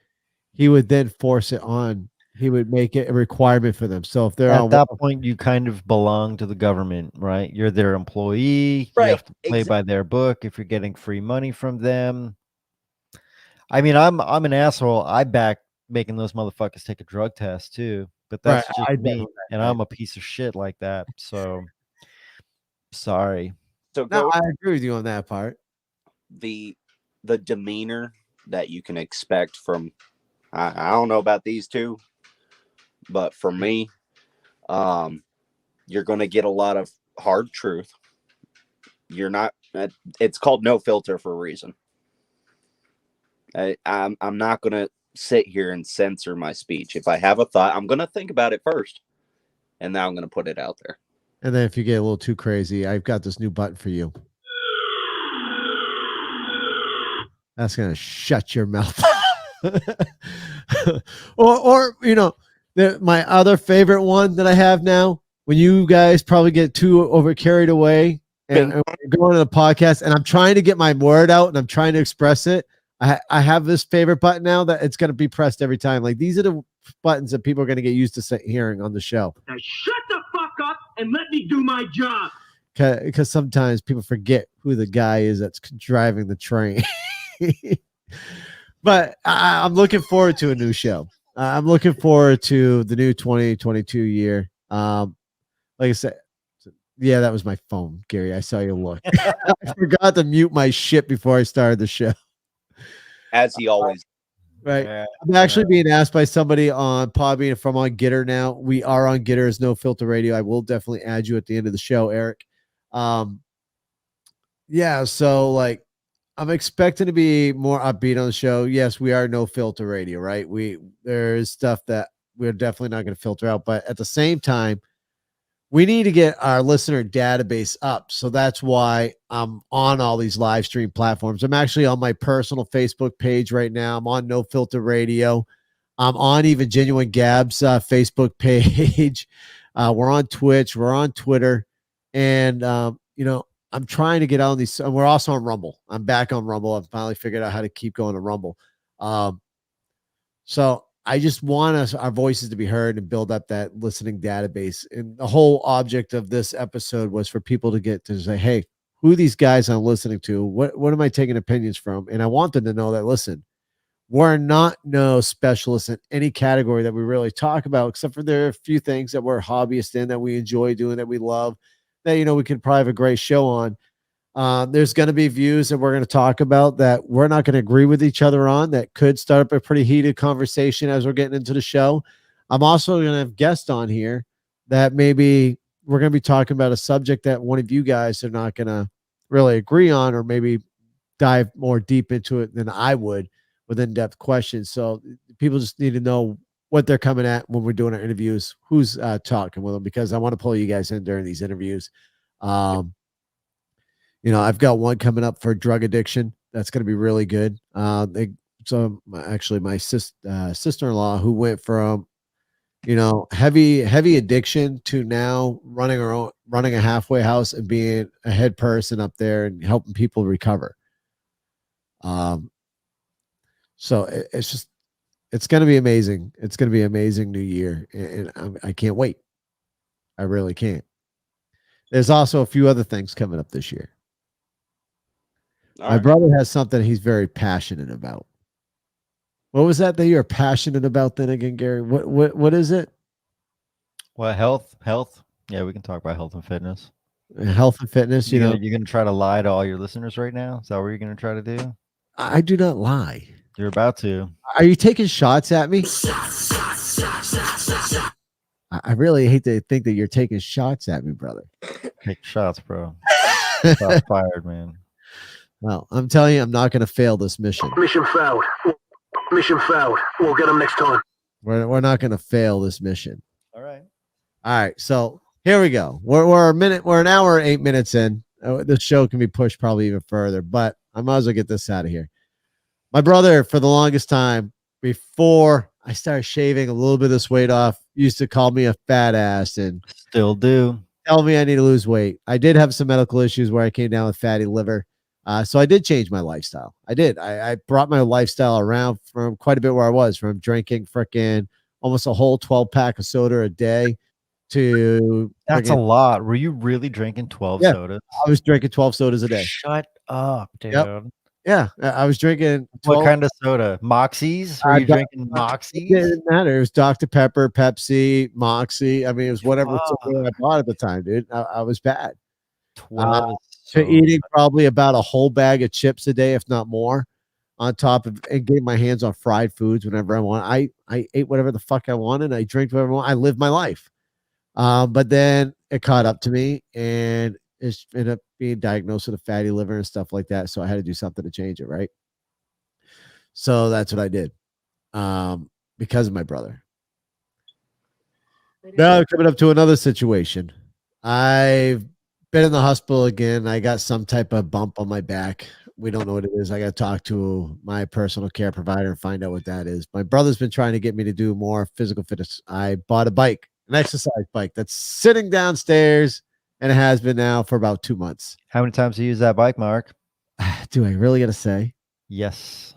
[SPEAKER 1] he would then force it on. He would make it a requirement for them. So if they're
[SPEAKER 4] At
[SPEAKER 1] on
[SPEAKER 4] that point, you kind of belong to the government, right? You're their employee. You
[SPEAKER 2] Right,
[SPEAKER 4] have to play by their book. If you're getting free money from them, I mean, I'm an asshole. I back making those motherfuckers take a drug test too, but
[SPEAKER 1] Right,
[SPEAKER 4] that's just
[SPEAKER 1] I
[SPEAKER 4] me,
[SPEAKER 1] definitely
[SPEAKER 4] and I'm a piece of shit like that. So sorry.
[SPEAKER 2] So
[SPEAKER 1] no,
[SPEAKER 2] go
[SPEAKER 1] I agree with you on that part.
[SPEAKER 2] the demeanor that you can expect from I don't know about these two, but for me, you're going to get a lot of hard truth. You're not. It's called no filter for a reason. I'm not going to sit here and censor my speech. If I have a thought, I'm going to think about it first, and then I'm going to put it out there.
[SPEAKER 1] And then if you get a little too crazy, I've got this new button for you. That's gonna shut your mouth. or you know, my other favorite one that I have now, when you guys probably get too over carried away and we're going to the podcast, and I'm trying to get my word out and I'm trying to express it. I have this favorite button now that it's gonna be pressed every time. Like these are the buttons that people are gonna get used to hearing on the show.
[SPEAKER 5] Now shut the fuck up and let me do my job.
[SPEAKER 1] Because sometimes people forget who the guy is that's driving the train. But I'm looking forward to a new show. I'm looking forward to the new 2022 year. Like I said, yeah, that was my phone, Gary. I saw you look. I forgot to mute my shit before I started the show.
[SPEAKER 2] As he always.
[SPEAKER 1] Right.
[SPEAKER 4] Yeah,
[SPEAKER 1] I'm actually being asked by somebody on Podbean if I'm on Gitter now. We are on Gitter as No Filter Radio. I will definitely add you at the end of the show, Eric. Yeah, so like I'm expecting to be more upbeat on the show. Yes, we are No Filter Radio, right? There's stuff that we're definitely not going to filter out, but at the same time, we need to get our listener database up. So that's why I'm on all these live stream platforms. I'm actually on my personal Facebook page right now. I'm on No Filter Radio. I'm on even Genuine Gab's Facebook page. We're on Twitch. We're on Twitter. And, you know, I'm trying to get out on these. And we're also on Rumble. I'm back on Rumble. I've finally figured out how to keep going to Rumble. So I just want our voices to be heard and build up that listening database. And the whole object of this episode was for people to get to say, hey, who are these guys I'm listening to? What am I taking opinions from? And I want them to know that, listen, we're not no specialists in any category that we really talk about, except for there are a few things that we're hobbyists in that we enjoy doing, that we love, that, you know, we could probably have a great show on. There's going to be views that we're going to talk about that we're not going to agree with each other on, that could start up a pretty heated conversation as we're getting into the show. I'm also going to have guests on here that maybe we're going to be talking about a subject that one of you guys are not going to really agree on, or maybe dive more deep into it than I would with in-depth questions. So people just need to know what they're coming at when we're doing our interviews, who's talking with them, because I want to pull you guys in during these interviews. You know, I've got one coming up for drug addiction. That's going to be really good. So actually my sister-in-law, who went from, you know, heavy addiction to now running a halfway house and being a head person up there and helping people recover. So it's going to be amazing. It's going to be an amazing new year. And I can't wait. I really can't. There's also a few other things coming up this year. My brother has something he's very passionate about. What was that you're passionate about then again, Gary? What is it?
[SPEAKER 4] Well, health. Yeah, we can talk about health and fitness.
[SPEAKER 1] Health and fitness. You know,
[SPEAKER 4] you're gonna try to lie to all your listeners right now. Is that what you're gonna try to do?
[SPEAKER 1] I do not lie.
[SPEAKER 4] You're about to.
[SPEAKER 1] Are you taking shots at me? I really hate to think that you're taking shots at me, brother.
[SPEAKER 4] Take shots, bro. Shots fired, man.
[SPEAKER 1] Well, I'm telling you, I'm not going to fail this mission.
[SPEAKER 5] Mission failed. Mission failed. We'll get them next time.
[SPEAKER 1] We're not going to fail this mission.
[SPEAKER 4] All right.
[SPEAKER 1] All right. So here we go. We're an hour and 8 minutes in. This show can be pushed probably even further, but I might as well get this out of here. My brother, for the longest time, before I started shaving a little bit of this weight off, used to call me a fat ass and
[SPEAKER 4] still do.
[SPEAKER 1] telling me I need to lose weight. I did have some medical issues where I came down with fatty liver. So I did change my lifestyle. I did. I brought my lifestyle around from quite a bit where I was, from drinking freaking almost a whole 12-pack of soda a day to
[SPEAKER 4] That's a
[SPEAKER 1] freaking-
[SPEAKER 4] lot. Were you really drinking 12
[SPEAKER 1] Yeah.
[SPEAKER 4] sodas?
[SPEAKER 1] I was drinking 12 sodas a day.
[SPEAKER 4] Shut up, dude.
[SPEAKER 1] Yep. Yeah, I was drinking 12.
[SPEAKER 4] What kind of soda? Moxies? Were you
[SPEAKER 1] Doc-
[SPEAKER 4] drinking
[SPEAKER 1] It
[SPEAKER 4] Moxies?
[SPEAKER 1] didn't matter. It was Dr. Pepper, Pepsi, Moxie. I mean, it was whatever soda I bought at the time, dude. I was bad.
[SPEAKER 4] 12
[SPEAKER 1] To eating probably about a whole bag of chips a day, if not more, on top of and getting my hands on fried foods whenever I want. I ate whatever the fuck I wanted. I drank whatever I wanted. I lived my life. But then it caught up to me and it ended up being diagnosed with a fatty liver and stuff like that. So I had to do something to change it, right? So that's what I did. Because of my brother. Now coming up to another situation. I've been in the hospital again. I got some type of bump on my back. We don't know what it is. I got to talk to my personal care provider and find out what that is. My brother's been trying to get me to do more physical fitness. I bought a bike, an exercise bike that's sitting downstairs, and it has been now for about 2 months.
[SPEAKER 4] How many times do you use that bike, Mark?
[SPEAKER 1] Do I really got to say?
[SPEAKER 4] Yes.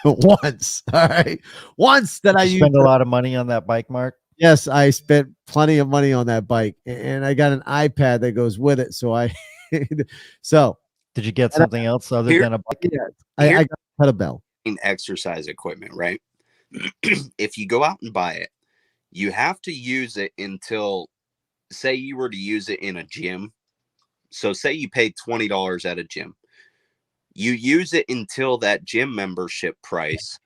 [SPEAKER 1] Once. All right. Once that I
[SPEAKER 4] You
[SPEAKER 1] used
[SPEAKER 4] spend a lot of money on that bike, Mark?
[SPEAKER 1] Yes, I spent plenty of money on that bike, and I got an iPad that goes with it. So so
[SPEAKER 4] Did you get something else other
[SPEAKER 2] Here-
[SPEAKER 4] than a bike?
[SPEAKER 1] I got a kettlebell.
[SPEAKER 2] Exercise equipment, right? If you go out and buy it, you have to use it until, say you were to use it in a gym. So say you paid $20 at a gym. You use it until that gym membership price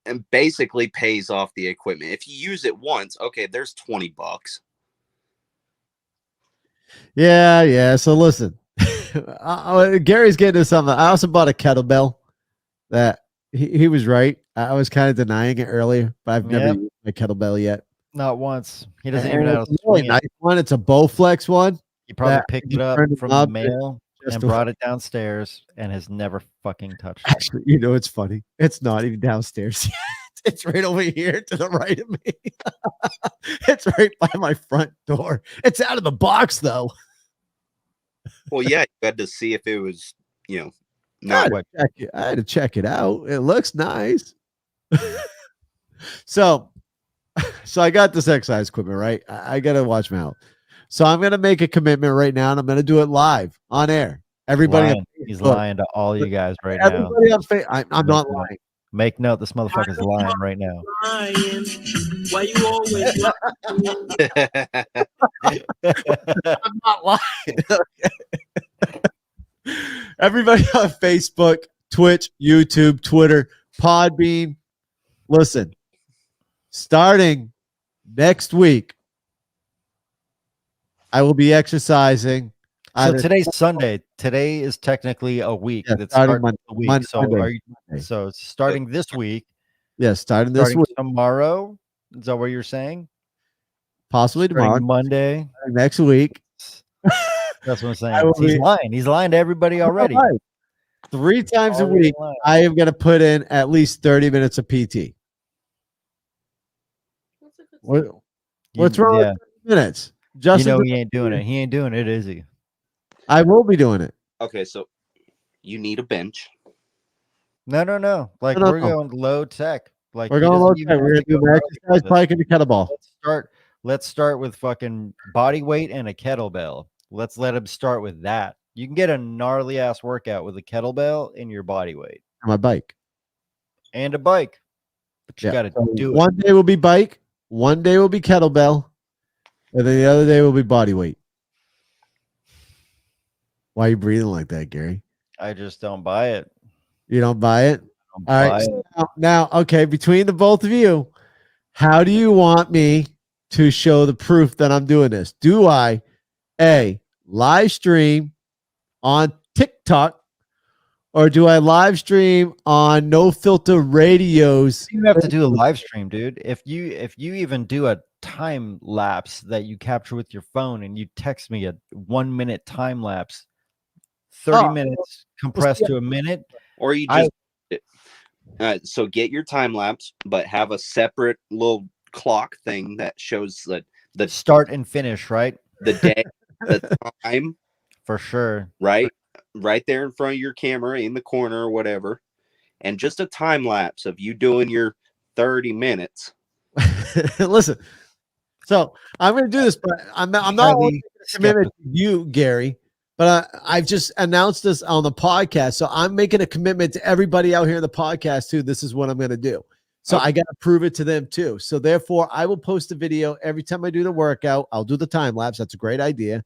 [SPEAKER 2] and basically pays off the equipment. If you use it once, okay, there's $20.
[SPEAKER 1] Yeah. So listen, Gary's getting to something. I also bought a kettlebell. That he was right. I was kind of denying it earlier, but I've never used my kettlebell yet.
[SPEAKER 4] Not once. He doesn't
[SPEAKER 1] And
[SPEAKER 4] even know how
[SPEAKER 1] it's
[SPEAKER 4] to
[SPEAKER 1] a really
[SPEAKER 4] swing
[SPEAKER 1] nice
[SPEAKER 4] it.
[SPEAKER 1] one. It's a Bowflex one.
[SPEAKER 4] He probably
[SPEAKER 1] that
[SPEAKER 4] picked
[SPEAKER 1] you
[SPEAKER 4] it up
[SPEAKER 1] turn it
[SPEAKER 4] from
[SPEAKER 1] up
[SPEAKER 4] the mail
[SPEAKER 1] just
[SPEAKER 4] and
[SPEAKER 1] to-
[SPEAKER 4] brought it downstairs and has never fucking touched it.
[SPEAKER 1] Actually, you know, it's funny. It's not even downstairs yet. It's right over here to the right of me. It's right by my front door. It's out of the box though.
[SPEAKER 2] Well, yeah, you had to see if it was,
[SPEAKER 1] I
[SPEAKER 2] not
[SPEAKER 1] had to check it out. It looks nice. So I got this exercise equipment, right? I got to watch my health. So I'm going to make a commitment right now, and I'm going to do it live on air. Everybody,
[SPEAKER 4] Lying. He's lying to all you guys right now.
[SPEAKER 1] everybody on Facebook. I'm not lying.
[SPEAKER 4] Make note, this motherfucker's lying right now.
[SPEAKER 6] Ryan, why you always
[SPEAKER 1] I'm not lying. Everybody on Facebook, Twitch, YouTube, Twitter, Podbean. Listen, starting next week, I will be exercising.
[SPEAKER 4] So
[SPEAKER 1] either-
[SPEAKER 4] today's Sunday. Today is technically a week.
[SPEAKER 1] Yeah,
[SPEAKER 4] That's
[SPEAKER 1] starting
[SPEAKER 4] starting the week.
[SPEAKER 1] Monday-
[SPEAKER 4] So
[SPEAKER 1] Monday.
[SPEAKER 4] are you, so starting this week,
[SPEAKER 1] yes, starting this
[SPEAKER 4] starting
[SPEAKER 1] week,
[SPEAKER 4] tomorrow. Is that what you're saying?
[SPEAKER 1] possibly
[SPEAKER 4] Starting
[SPEAKER 1] tomorrow,
[SPEAKER 4] Monday.
[SPEAKER 1] next week.
[SPEAKER 4] That's what I'm
[SPEAKER 1] I
[SPEAKER 4] saying.
[SPEAKER 1] will
[SPEAKER 4] He's
[SPEAKER 1] be-
[SPEAKER 4] lying. He's lying to everybody already.
[SPEAKER 1] 3 times a
[SPEAKER 4] Already
[SPEAKER 1] week,
[SPEAKER 4] lying.
[SPEAKER 1] I am going to put in at least 30 minutes of PT. What, what's
[SPEAKER 4] You-
[SPEAKER 1] wrong
[SPEAKER 4] Yeah.
[SPEAKER 1] with 30 minutes?
[SPEAKER 4] You
[SPEAKER 1] Justin,
[SPEAKER 4] know he ain't doing it. He ain't doing it, is he?
[SPEAKER 1] I will be doing it.
[SPEAKER 2] Okay, so you need a bench.
[SPEAKER 4] No. Like
[SPEAKER 1] No,
[SPEAKER 4] we're
[SPEAKER 1] no.
[SPEAKER 4] going low tech. Like
[SPEAKER 1] We're
[SPEAKER 4] he
[SPEAKER 1] going
[SPEAKER 4] doesn't
[SPEAKER 1] low
[SPEAKER 4] even
[SPEAKER 1] tech.
[SPEAKER 4] have
[SPEAKER 1] We're going
[SPEAKER 4] to
[SPEAKER 1] to do
[SPEAKER 4] go
[SPEAKER 1] an
[SPEAKER 4] early
[SPEAKER 1] exercise
[SPEAKER 4] with this.
[SPEAKER 1] bike and a kettlebell.
[SPEAKER 4] Let's start with fucking body weight and a kettlebell. Let's let him start with that. You can get a gnarly ass workout with a kettlebell and your body weight
[SPEAKER 1] On my bike.
[SPEAKER 4] and a bike. But you
[SPEAKER 1] Yeah.
[SPEAKER 4] got to
[SPEAKER 1] So
[SPEAKER 4] do it.
[SPEAKER 1] one day will be bike, one day will be kettlebell, and then the other day will be body weight. Why are you breathing like that, Gary?
[SPEAKER 4] I just don't buy it.
[SPEAKER 1] You don't buy it?
[SPEAKER 4] Don't
[SPEAKER 1] All
[SPEAKER 4] buy
[SPEAKER 1] right.
[SPEAKER 4] it.
[SPEAKER 1] So now, okay, between the both of you, how do you want me to show the proof that I'm doing this? Do I, A, live stream on TikTok, or do I live stream on No Filter Radios?
[SPEAKER 4] You have to do a live stream, dude. If you even do a time lapse that you capture with your phone and you text me a 1 minute time lapse, 30
[SPEAKER 1] Oh,
[SPEAKER 4] minutes compressed to a minute.
[SPEAKER 2] Or you
[SPEAKER 4] I-
[SPEAKER 2] just so get your time lapse, but have a separate little clock thing that shows that the
[SPEAKER 4] Start and finish, right?
[SPEAKER 2] the day, the time,
[SPEAKER 4] For sure.
[SPEAKER 2] right there in front of your camera in the corner or whatever, and just a time lapse of you doing your 30 minutes.
[SPEAKER 1] Listen, so I'm going to do this, but I'm not
[SPEAKER 4] Highly
[SPEAKER 1] only making a commitment to you, Gary, but I've just announced this on the podcast. So I'm making a commitment to everybody out here in the podcast too. This is what I'm going to do. So
[SPEAKER 2] Okay.
[SPEAKER 1] I got to prove it to them too. So therefore, I will post a video every time I do the workout. I'll do the time lapse. That's a great idea.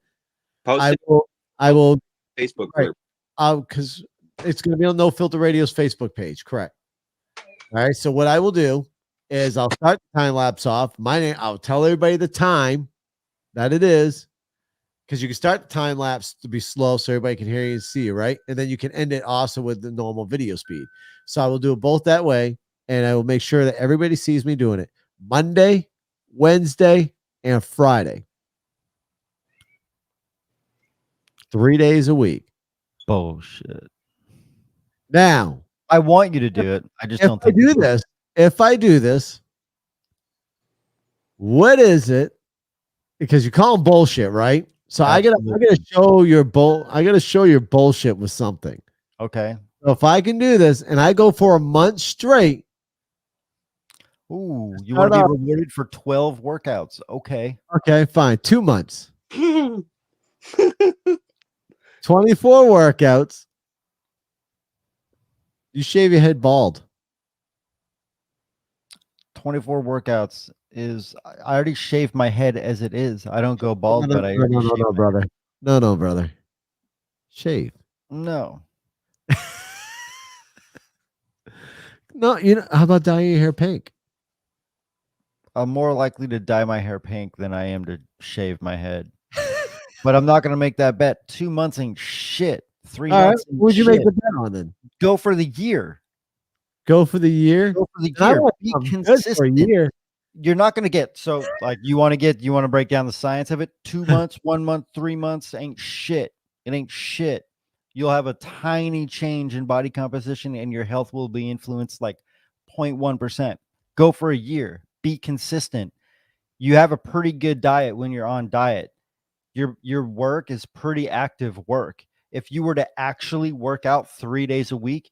[SPEAKER 2] Post
[SPEAKER 1] I
[SPEAKER 2] it
[SPEAKER 1] will. I will.
[SPEAKER 2] Facebook
[SPEAKER 1] Right.
[SPEAKER 2] group.
[SPEAKER 1] Because it's going to be on No Filter Radio's Facebook page. Correct. All right. So what I will do is I'll start the time lapse off. My name. I'll tell everybody the time that it is, because you can start the time lapse to be slow so everybody can hear you and see you, right? And then you can end it also with the normal video speed. So I will do it both that way, and I will make sure that everybody sees me doing it Monday, Wednesday, and Friday. 3 days a week.
[SPEAKER 4] Bullshit.
[SPEAKER 1] Now,
[SPEAKER 4] I want you to do it. I just
[SPEAKER 1] if
[SPEAKER 4] don't
[SPEAKER 1] I
[SPEAKER 4] think
[SPEAKER 1] do
[SPEAKER 4] you will.
[SPEAKER 1] this, what is it? Because you call them bullshit, right? So I gotta show your bullshit with something.
[SPEAKER 4] Okay.
[SPEAKER 1] So if I can do this and I go for a month straight,
[SPEAKER 4] Ooh, you
[SPEAKER 1] Start
[SPEAKER 4] want to be
[SPEAKER 1] off.
[SPEAKER 4] rewarded for 12 workouts. Okay.
[SPEAKER 1] okay, fine, 2 months, 24 workouts. You shave your head bald.
[SPEAKER 4] 24 workouts is I already shaved my head as it is. I don't go bald, but I already shaved my-
[SPEAKER 1] brother. No, brother. Shave.
[SPEAKER 4] No.
[SPEAKER 1] No, how about dyeing your hair pink?
[SPEAKER 4] I'm more likely to dye my hair pink than I am to shave my head. But I'm not going to make that bet. 2 months ain't shit. 3
[SPEAKER 1] All right,
[SPEAKER 4] months ain't
[SPEAKER 1] what'd you
[SPEAKER 4] shit.
[SPEAKER 1] make the bet on then?
[SPEAKER 4] Go for the year.
[SPEAKER 1] Go for the year?
[SPEAKER 4] Go for the
[SPEAKER 1] And I
[SPEAKER 4] year.
[SPEAKER 1] want
[SPEAKER 4] Be
[SPEAKER 1] something good for a
[SPEAKER 4] consistent.
[SPEAKER 1] year.
[SPEAKER 4] You're not going to get so like you want to break down the science of it. 2 months, 1 month, 3 months ain't shit. It ain't shit. You'll have a tiny change in body composition and your health will be influenced like 0.1%. Go for a year. Be consistent. You have a pretty good diet when you're on diet. Your work is pretty active work. If you were to actually work out 3 days a week,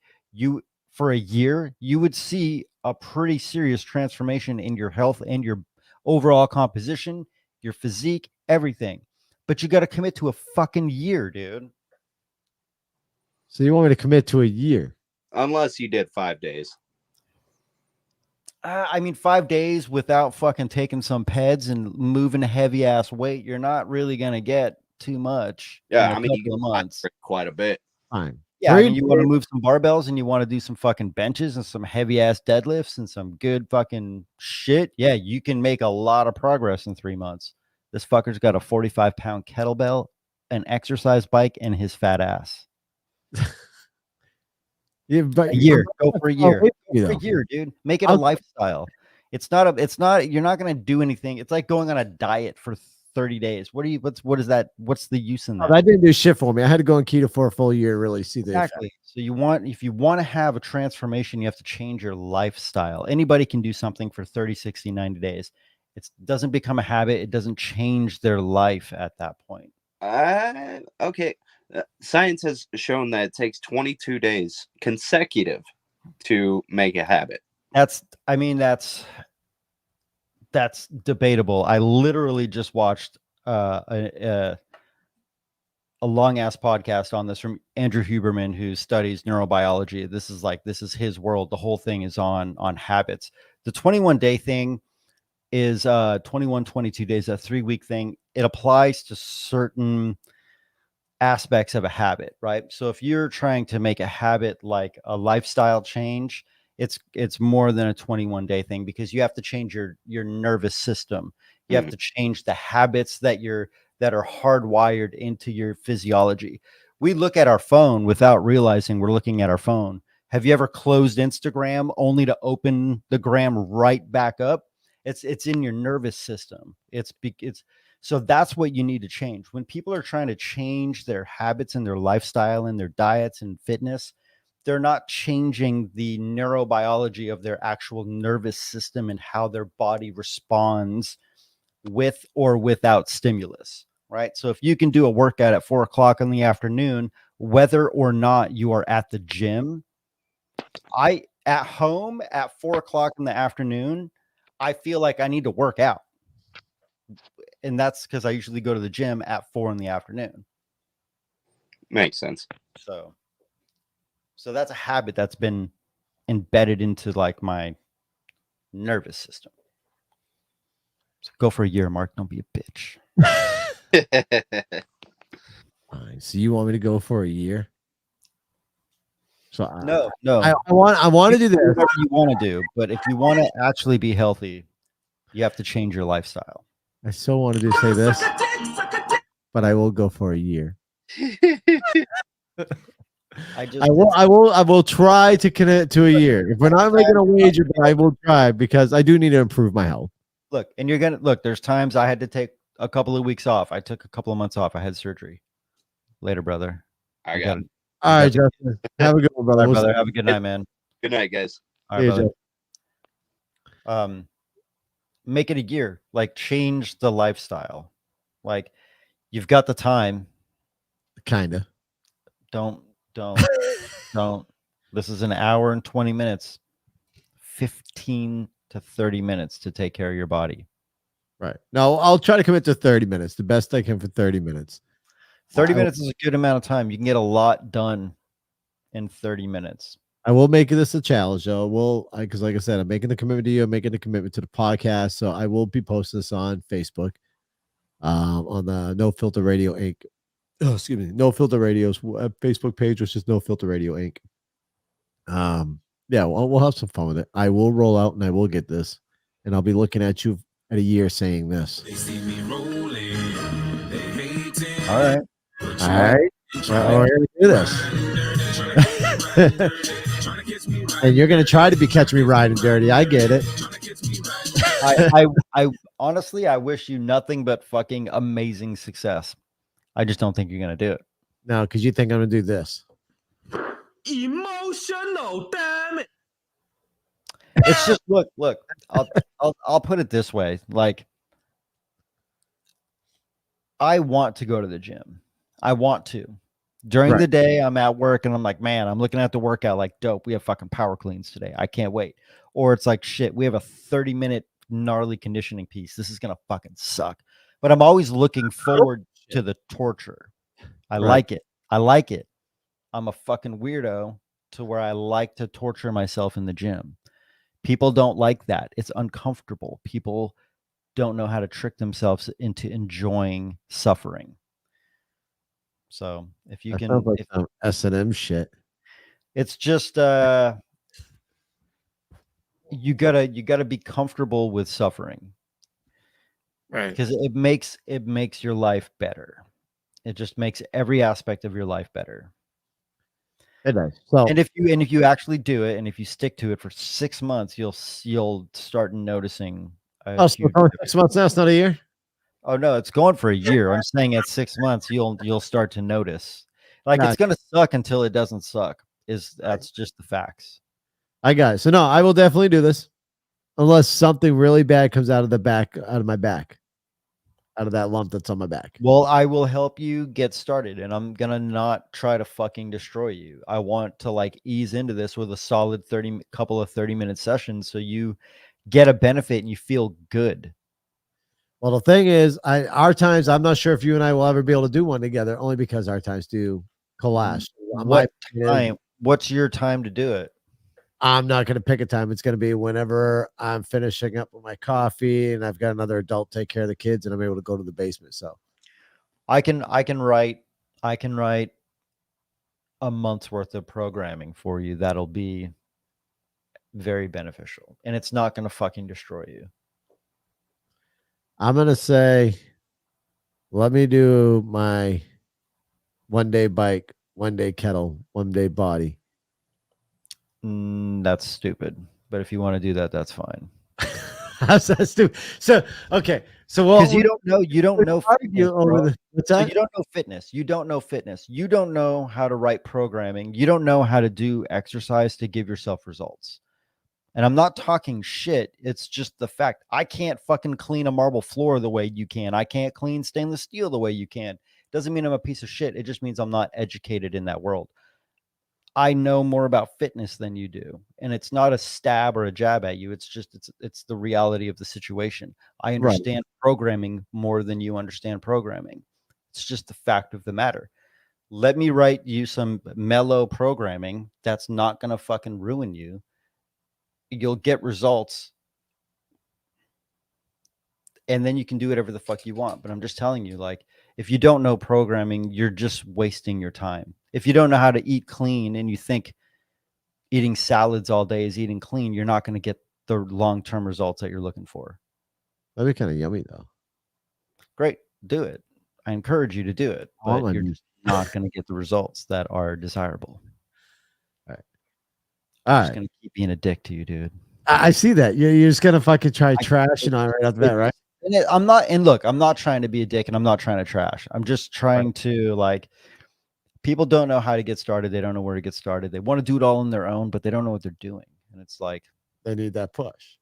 [SPEAKER 4] for a year, you would see a pretty serious transformation in your health and your overall composition, your physique, everything. But you got to commit to a fucking year, dude.
[SPEAKER 1] So you want me to commit to a year?
[SPEAKER 2] Unless you did 5 days.
[SPEAKER 4] I mean, 5 days without fucking taking some peds and moving a heavy ass weight, you're not really gonna get too much.
[SPEAKER 2] Yeah,
[SPEAKER 4] in a
[SPEAKER 2] I mean, you
[SPEAKER 4] couple of
[SPEAKER 2] can
[SPEAKER 4] months.
[SPEAKER 2] quite a bit.
[SPEAKER 1] Fine.
[SPEAKER 4] Yeah, I
[SPEAKER 1] 3
[SPEAKER 4] mean, you want to
[SPEAKER 1] days-
[SPEAKER 4] move some barbells and you want to do some fucking benches and some heavy ass deadlifts and some good fucking shit. Yeah, you can make a lot of progress in 3 months. This fucker's got a 45-pound kettlebell, an exercise bike, and his fat ass.
[SPEAKER 1] Yeah, but
[SPEAKER 4] A year. Go for a year.
[SPEAKER 1] You
[SPEAKER 4] For a
[SPEAKER 1] know.
[SPEAKER 4] year, dude. Make it a
[SPEAKER 1] I'll-
[SPEAKER 4] lifestyle. You're not going to do anything. It's like going on a diet for 30 days. What is that? What's the use in
[SPEAKER 1] Oh,
[SPEAKER 4] that?
[SPEAKER 1] that didn't do shit for me. I had to go on keto for a full year to really see the effect.
[SPEAKER 4] Exactly. So if you want to have a transformation, you have to change your lifestyle. Anybody can do something for 30, 60, 90 days. It doesn't become a habit. It doesn't change their life at that point.
[SPEAKER 2] Okay. Science has shown that it takes 22 days consecutive to make a habit.
[SPEAKER 4] That's debatable. I literally just watched a long ass podcast on this from Andrew Huberman, who studies neurobiology. This is his world. The whole thing is on habits. The 21-day thing is 21, 22 days, a 3-week thing. It applies to certain aspects of a habit, right? So if you're trying to make a habit like a lifestyle change, it's more than a 21-day thing, because you have to change your nervous system. You have to change the habits that are hardwired into your physiology. We look at our phone without realizing we're looking at our phone. Have you ever closed Instagram only to open the gram right back up? It's in your nervous system. So that's what you need to change. When people are trying to change their habits and their lifestyle and their diets and fitness, they're not changing the neurobiology of their actual nervous system and how their body responds with or without stimulus, right? So if you can do a workout at 4 o'clock in the afternoon, whether or not you are at the gym, at home at 4 o'clock in the afternoon, I feel like I need to work out. And that's because I usually go to the gym at 4 in the afternoon.
[SPEAKER 2] Makes sense.
[SPEAKER 4] So that's a habit that's been embedded into like my nervous system. So go for a year, Mark. Don't be a bitch.
[SPEAKER 1] Fine. So you want me to go for a year? So
[SPEAKER 4] No.
[SPEAKER 1] I want to do this.
[SPEAKER 4] Whatever you want to do, but if you want to actually be healthy, you have to change your lifestyle.
[SPEAKER 1] I still want to say this, but I will go for a year. I will try to connect to a year. If we're not making a wager, but I will try because I do need to improve my health.
[SPEAKER 4] Look, and you're gonna look. There's times I had to take a couple of weeks off. I took a couple of months off. I had surgery. Later, brother.
[SPEAKER 2] I got it.
[SPEAKER 1] All right, Justin. Have a good one, brother.
[SPEAKER 4] All right, brother. Have a good night, man.
[SPEAKER 2] Good night, guys.
[SPEAKER 4] All right, brother. Make it a year. Like, change the lifestyle. Like, you've got the time.
[SPEAKER 1] Kinda.
[SPEAKER 4] Don't. This is an hour and 20 minutes. 15 to 30 minutes to take care of your body.
[SPEAKER 1] Right. No, I'll try to commit to 30 minutes. The best I can for 30 minutes.
[SPEAKER 4] 30 minutes is a good amount of time. You can get a lot done in 30 minutes.
[SPEAKER 1] I will make this a challenge, though. Because like I said, I'm making the commitment to you. I'm making the commitment to the podcast. So I will be posting this on Facebook, on the No Filter Radio Inc. Oh, excuse me, No Filter Radio's Facebook page, which is No Filter Radio Inc. Yeah, we'll have some fun with it. I will roll out and I will get this, and I'll be looking at you at a year saying this.
[SPEAKER 4] All right.
[SPEAKER 1] All right. Well, we're gonna do this. And you're gonna try to be catching me riding dirty. I get it.
[SPEAKER 4] I honestly, I wish you nothing but fucking amazing success. I just don't think you're gonna do it.
[SPEAKER 1] No, because you think I'm gonna do this.
[SPEAKER 6] Emotional, damn it.
[SPEAKER 4] It's just look. I'll put it this way. Like, I want to go to the gym. I want to. During the day, I'm at work and I'm like, man, I'm looking at the workout like, dope. We have fucking power cleans today. I can't wait. Or it's like, shit, we have a 30-minute gnarly conditioning piece. This is gonna fucking suck. But I'm always looking forward to the torture. I like it. I'm a fucking weirdo to where I like to torture myself in the gym. People don't like that. It's uncomfortable. People don't know how to trick themselves into enjoying suffering. So if you
[SPEAKER 1] That
[SPEAKER 4] can,
[SPEAKER 1] sounds like some S&M shit.
[SPEAKER 4] it's just you gotta be comfortable with suffering,
[SPEAKER 6] Right.
[SPEAKER 4] because it makes your life better. It just makes every aspect of your life better.
[SPEAKER 1] It does. So
[SPEAKER 4] And if you actually do it, and if you stick to it for 6 months, you'll start noticing.
[SPEAKER 1] so it's only 6 months now. It's not a year.
[SPEAKER 4] Oh no, it's going for a year. I'm saying at 6 months you'll start to notice. Like, it's gonna suck until it doesn't suck. That's just the facts.
[SPEAKER 1] I got it. So no, I will definitely do this, unless something really bad comes out of my back, out of that lump that's on my back.
[SPEAKER 4] Well, I will help you get started, and I'm gonna not try to fucking destroy you. I want to like ease into this with a solid 30-minute sessions, so you get a benefit and you feel good.
[SPEAKER 1] Well, the thing is, our times, I'm not sure if you and I will ever be able to do one together, only because our times do clash.
[SPEAKER 4] What's your time to do it?
[SPEAKER 1] I'm not going to pick a time. It's going to be whenever I'm finishing up with my coffee and I've got another adult take care of the kids and I'm able to go to the basement. So
[SPEAKER 4] I can write a month's worth of programming for you that'll be very beneficial, and it's not going to fucking destroy you.
[SPEAKER 1] I'm going to say, let me do my 1 day bike, 1 day kettle, 1 day body.
[SPEAKER 4] That's stupid. But if you want to do that, that's fine.
[SPEAKER 1] That's stupid. So, okay. So,
[SPEAKER 4] Because you don't know fitness,
[SPEAKER 1] what's
[SPEAKER 4] so
[SPEAKER 1] that?
[SPEAKER 4] you don't know fitness. You don't know fitness. You don't know how to write programming. You don't know how to do exercise to give yourself results. And I'm not talking shit. It's just the fact I can't fucking clean a marble floor the way you can. I can't clean stainless steel the way you can. Doesn't mean I'm a piece of shit. It just means I'm not educated in that world. I know more about fitness than you do. And it's not a stab or a jab at you. It's just it's the reality of the situation. I understand programming more than you understand programming. It's just the fact of the matter. Let me write you some mellow programming that's not going to fucking ruin you. You'll get results, and then you can do whatever the fuck you want. But I'm just telling you, like, if you don't know programming, you're just wasting your time. If you don't know how to eat clean and you think eating salads all day is eating clean, you're not going to get the long-term results that you're looking for.
[SPEAKER 1] That'd be kind of yummy though.
[SPEAKER 4] Great, do it. I encourage you to do it,
[SPEAKER 1] Oh,
[SPEAKER 4] but you're just not going to get the results that are desirable.
[SPEAKER 1] All
[SPEAKER 4] I'm just
[SPEAKER 1] right.
[SPEAKER 4] going to keep being a dick to you, dude.
[SPEAKER 1] I see that. You're just gonna fucking try trashing on it right after that, right?
[SPEAKER 4] And I'm not, and look, I'm not trying to be a dick and I'm not trying to trash. I'm just trying to, like, people don't know how to get started. They don't know where to get started. They want to do it all on their own, but they don't know what they're doing. And it's like,
[SPEAKER 1] They need that push.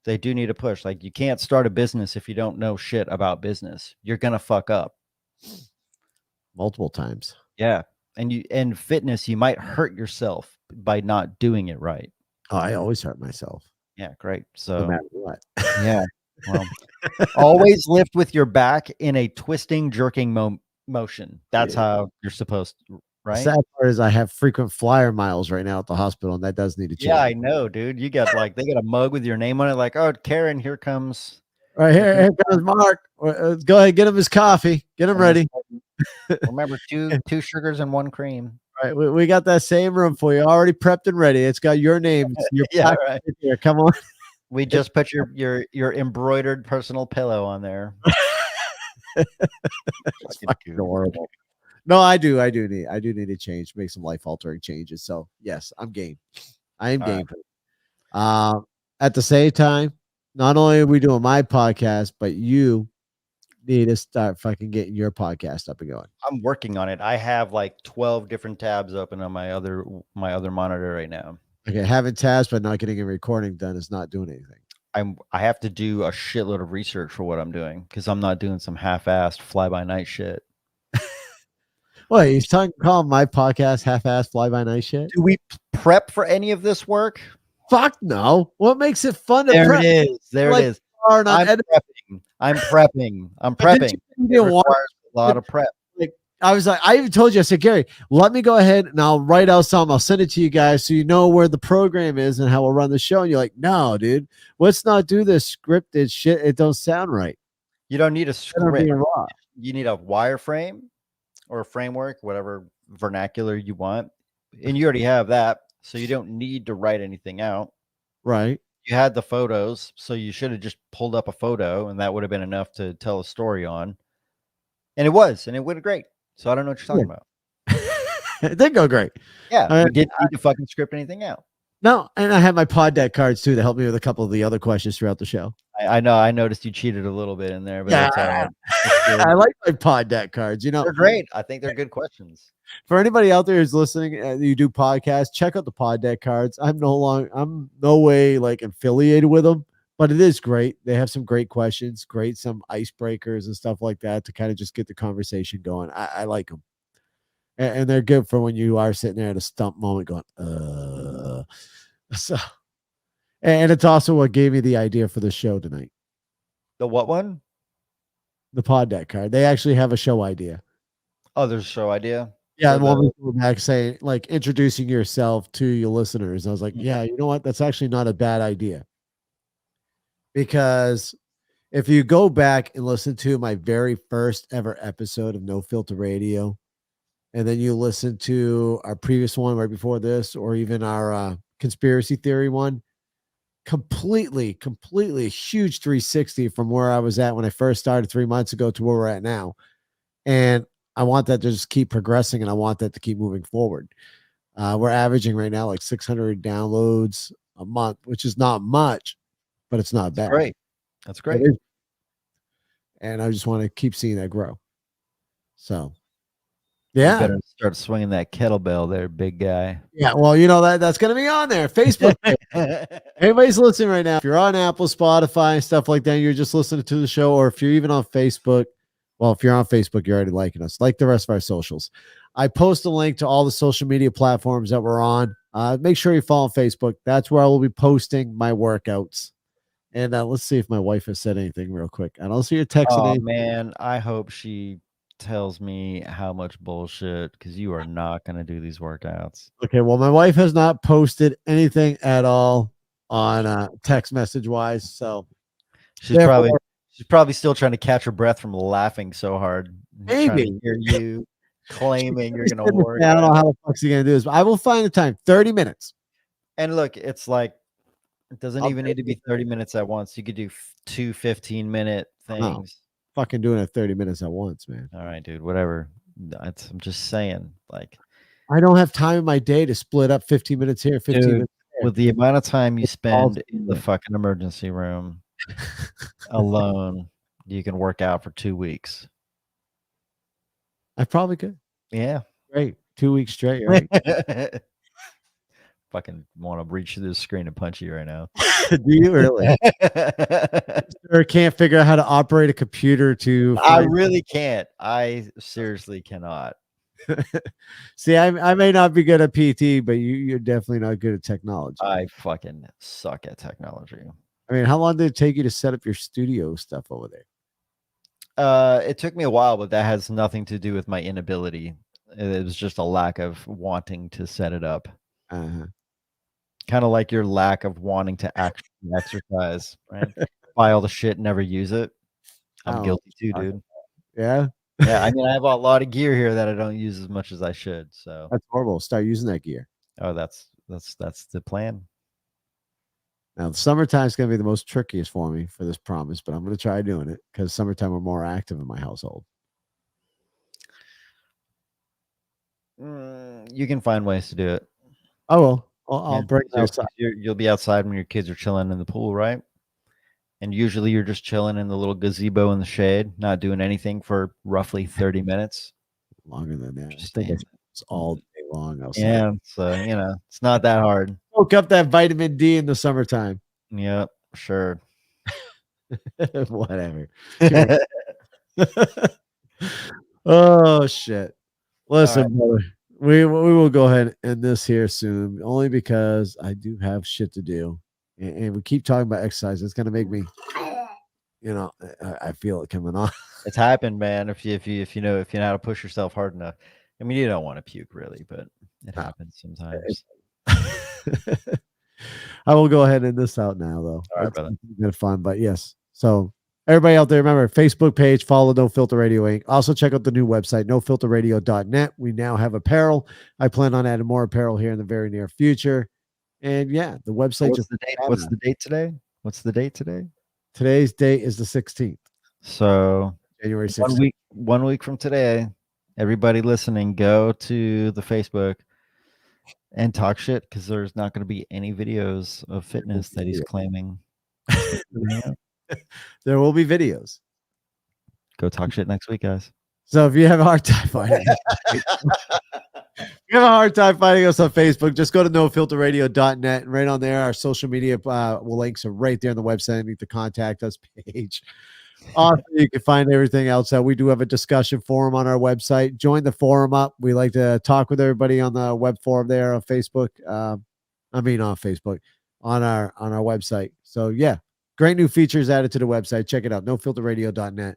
[SPEAKER 4] they do need a push. Like, you can't start a business if you don't know shit about business. You're going to fuck up.
[SPEAKER 1] Multiple times.
[SPEAKER 4] Yeah. And in fitness, you might hurt yourself by not doing it right.
[SPEAKER 1] Oh, I always hurt myself.
[SPEAKER 4] Yeah. Great.
[SPEAKER 1] No
[SPEAKER 4] So,
[SPEAKER 1] matter what.
[SPEAKER 4] yeah. Well, always lift with your back in a twisting, jerking motion. That's how you're supposed to,
[SPEAKER 1] The
[SPEAKER 4] right?
[SPEAKER 1] sad part is I have frequent flyer miles right now at the hospital, and that does need to change.
[SPEAKER 4] Yeah, I know, dude. You got like, they got a mug with your name on it, like, oh, Karen, here comes.
[SPEAKER 1] Right here comes Mark. Let's go ahead, get him his coffee. Get him ready.
[SPEAKER 4] Remember, two sugars and 1 cream.
[SPEAKER 1] All right, we got that same room for you, already prepped and ready. It's got your name. Your
[SPEAKER 4] Yeah,
[SPEAKER 1] plaque
[SPEAKER 4] right.
[SPEAKER 1] here. Come on.
[SPEAKER 4] We just put your embroidered personal pillow on there.
[SPEAKER 1] It's fucking horrible. No, I do need to change, make some life altering changes. So yes, I'm game. I am
[SPEAKER 4] All
[SPEAKER 1] game. At the same time, not only are we doing my podcast, but you need to start fucking getting your podcast up and going.
[SPEAKER 4] I'm working on it. I have like 12 different tabs open on my other monitor right now.
[SPEAKER 1] Okay, having tabs but not getting a recording done is not doing anything.
[SPEAKER 4] I have to do a shitload of research for what I'm doing because I'm not doing some half-assed fly-by-night shit.
[SPEAKER 1] Well, he's calling my podcast half-ass fly-by-night shit.
[SPEAKER 4] Do we prep for any of this work?
[SPEAKER 1] Fuck no. What makes it fun to
[SPEAKER 4] There
[SPEAKER 1] prep?
[SPEAKER 4] it is. There
[SPEAKER 1] Like,
[SPEAKER 4] it is.
[SPEAKER 1] hard on
[SPEAKER 4] I'm
[SPEAKER 1] edit-
[SPEAKER 4] prepping. I'm prepping.
[SPEAKER 1] You
[SPEAKER 4] It
[SPEAKER 1] didn't want-
[SPEAKER 4] requires a lot of prep.
[SPEAKER 1] I was like, I even told you, I said, Gary, let me go ahead and I'll write out something. I'll send it to you guys so you know where the program is and how we'll run the show. And you're like, no, dude, let's not do this scripted shit. It don't sound right.
[SPEAKER 4] You don't need a
[SPEAKER 1] Better be
[SPEAKER 4] script.
[SPEAKER 1] raw.
[SPEAKER 4] You need a wireframe or a framework, whatever vernacular you want. And you already have that. So you don't need to write anything out.
[SPEAKER 1] Right.
[SPEAKER 4] You had the photos. So you should have just pulled up a photo and that would have been enough to tell a story on. And it was, and it went great. So I don't know what you're talking about.
[SPEAKER 1] It did go great.
[SPEAKER 4] Yeah. We didn't need to fucking script anything out.
[SPEAKER 1] No, and I had my pod deck cards too to help me with a couple of the other questions throughout the show.
[SPEAKER 4] I know. I noticed you cheated a little bit in there, but
[SPEAKER 1] Yeah.
[SPEAKER 4] that's all right. That's good.
[SPEAKER 1] I like my pod deck cards. You know,
[SPEAKER 4] They're great. I think they're good questions.
[SPEAKER 1] for anybody out there who's listening, you do podcasts, check out the pod deck cards. I'm no way like affiliated with them, but it is great. They have some great questions, some icebreakers and stuff like that to kind of just get the conversation going. I like them. And they're good for when you are sitting there at a stump moment going, So, and it's also what gave me the idea for the show tonight.
[SPEAKER 4] The what one?
[SPEAKER 1] The pod deck card. They actually have a show idea.
[SPEAKER 4] Oh, there's a show idea.
[SPEAKER 1] Yeah,
[SPEAKER 4] So
[SPEAKER 1] the one we go back saying like introducing yourself to your listeners. I was like,
[SPEAKER 4] Mhm.
[SPEAKER 1] yeah, you know what? That's actually not a bad idea. Because if you go back and listen to my very first ever episode of No Filter Radio, and then you listen to our previous one right before this, or even our conspiracy theory one, completely a huge 360 from where I was at when I first started 3 months ago to where we're at now. And I want that to just keep progressing, and I want that to keep moving forward. We're averaging right now like 600 downloads a month, which is not much, but it's not bad.
[SPEAKER 4] Great. That's great.
[SPEAKER 1] It is. And I just want to keep seeing that grow. So, Yeah.
[SPEAKER 4] better start swinging that kettlebell there, big guy.
[SPEAKER 1] Yeah. Well, that's going to be on there. Facebook. Anybody's listening right now. If you're on Apple, Spotify, and stuff like that, you're just listening to the show, or if you're even on Facebook. Well, if you're on Facebook, you're already liking us, like the rest of our socials. I post a link to all the social media platforms that we're on. Make sure you follow Facebook. That's where I will be posting my workouts. And let's see if my wife has said anything real quick. I don't see her texting.
[SPEAKER 4] Oh
[SPEAKER 1] anything.
[SPEAKER 4] man, I hope she tells me how much bullshit, because you are not going to do these workouts.
[SPEAKER 1] Okay, well, my wife has not posted anything at all on text message wise. So
[SPEAKER 4] She's
[SPEAKER 1] therefore-
[SPEAKER 4] probably still trying to catch her breath from laughing so hard. Trying to
[SPEAKER 1] Maybe.
[SPEAKER 4] hear you claiming you're going to
[SPEAKER 1] I
[SPEAKER 4] work.
[SPEAKER 1] don't know how the fuck's he gonna do this, but I will find the time. 30 minutes.
[SPEAKER 4] And look, it's like it doesn't
[SPEAKER 1] I'll
[SPEAKER 4] even need to be 30 minutes at once. You could do two 15-minute things.
[SPEAKER 1] Fucking doing it 30 minutes at once, man.
[SPEAKER 4] All right, dude, whatever. I'm just saying, like,
[SPEAKER 1] I don't have time in my day to split up 15 minutes here, 15
[SPEAKER 4] Dude,
[SPEAKER 1] minutes.
[SPEAKER 4] with the amount of time you
[SPEAKER 1] all
[SPEAKER 4] spend in the fucking emergency room alone, you can work out for 2 weeks.
[SPEAKER 1] I probably could.
[SPEAKER 4] Yeah.
[SPEAKER 1] Great. 2 weeks straight. Right?
[SPEAKER 4] Fucking want to reach through the screen and punch you right now.
[SPEAKER 1] Do you really? Or can't figure out how to operate a computer to
[SPEAKER 4] I really can't. I seriously cannot.
[SPEAKER 1] see. I may not be good at PT, but you're definitely not good at technology.
[SPEAKER 4] I fucking suck at technology.
[SPEAKER 1] I mean, how long did it take you to set up your studio stuff over there?
[SPEAKER 4] It took me a while, but that has nothing to do with my inability. It was just a lack of wanting to set it up.
[SPEAKER 1] Uh-huh.
[SPEAKER 4] Kind of like your lack of wanting to actually exercise, right? Buy all the shit, never use it. I'm
[SPEAKER 1] Oh,
[SPEAKER 4] guilty too, dude.
[SPEAKER 1] Yeah,
[SPEAKER 4] Yeah, I mean, I have a lot of gear here that I don't use as much as I should. So,
[SPEAKER 1] that's horrible. Start using that gear.
[SPEAKER 4] oh, that's the plan.
[SPEAKER 1] Now, the summertime is going to be the most trickiest for me for this promise, but I'm going to try doing it because summertime we're more active in my household.
[SPEAKER 4] You can find ways to do it.
[SPEAKER 1] Oh, well, I'll
[SPEAKER 4] Yeah,
[SPEAKER 1] bring you
[SPEAKER 4] so you'll be outside when your kids are chilling in the pool, right? And usually you're just chilling in the little gazebo in the shade, not doing anything for roughly 30 minutes.
[SPEAKER 1] longer than that.
[SPEAKER 4] Just
[SPEAKER 1] I think
[SPEAKER 4] staying.
[SPEAKER 1] it's all day long. Outside.
[SPEAKER 4] Yeah, so it's not that hard.
[SPEAKER 1] Soak up that vitamin D in the summertime.
[SPEAKER 4] Yep, sure.
[SPEAKER 1] Whatever. Oh shit! Listen, brother, we will go ahead and end this here soon, only because I do have shit to do, and we keep talking about exercise. It's gonna make me, I feel it coming on.
[SPEAKER 4] It's happened, man. If you know how to push yourself hard enough. I mean, you don't want to puke really, but it happens sometimes.
[SPEAKER 1] I will go ahead and end this out now, though.
[SPEAKER 4] All right,
[SPEAKER 1] It's
[SPEAKER 4] brother.
[SPEAKER 1] been fun, but yes. So everybody out there, remember Facebook page, follow No Filter Radio Inc. Also check out the new website, nofilterradio.net. We now have apparel. I plan on adding more apparel here in the very near future. And yeah, the website
[SPEAKER 4] What's
[SPEAKER 1] just
[SPEAKER 4] the date? What's the date today? What's the date today?
[SPEAKER 1] today's date is the 16th,
[SPEAKER 4] So
[SPEAKER 1] January 16th.
[SPEAKER 4] one week from today, everybody listening, go to the Facebook and talk shit, because there's not going to be any videos of fitness that he's claiming.
[SPEAKER 1] There will be videos.
[SPEAKER 4] Go talk shit next week, guys.
[SPEAKER 1] So if you have a hard time finding us on Facebook, just go to nofilterradio.net, and right on there, our social media links are right there on the website underneath the contact us page. Also, you can find everything else out. We do have a discussion forum on our website. Join the forum up. We like to talk with everybody on the web forum there on Facebook. On Facebook, on our website. So yeah, great new features added to the website. Check it out, nofilterradio.net.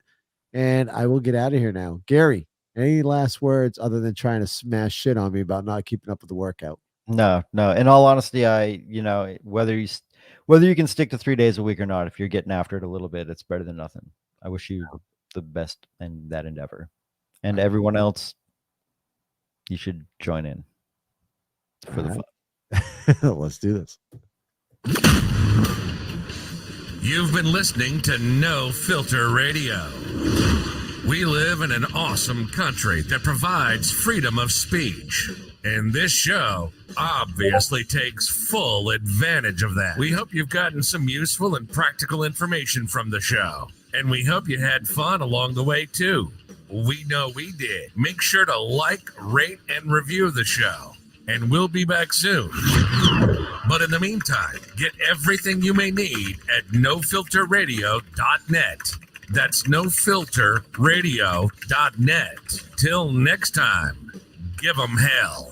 [SPEAKER 1] And I will get out of here now. Gary, any last words other than trying to smash shit on me about not keeping up with the workout?
[SPEAKER 4] No. In all honesty, whether you can stick to 3 days a week or not, if you're getting after it a little bit, it's better than nothing. I wish you the best in that endeavor. And everyone else, you should join in for the fun.
[SPEAKER 1] Let's do this.
[SPEAKER 3] You've been listening to No Filter Radio. We live in an awesome country that provides freedom of speech. And this show obviously takes full advantage of that. We hope you've gotten some useful and practical information from the show. And we hope you had fun along the way, too. We know we did. Make sure to like, rate, and review the show. And we'll be back soon. But in the meantime, get everything you may need at nofilterradio.net. That's nofilterradio.net. Till next time, give 'em hell.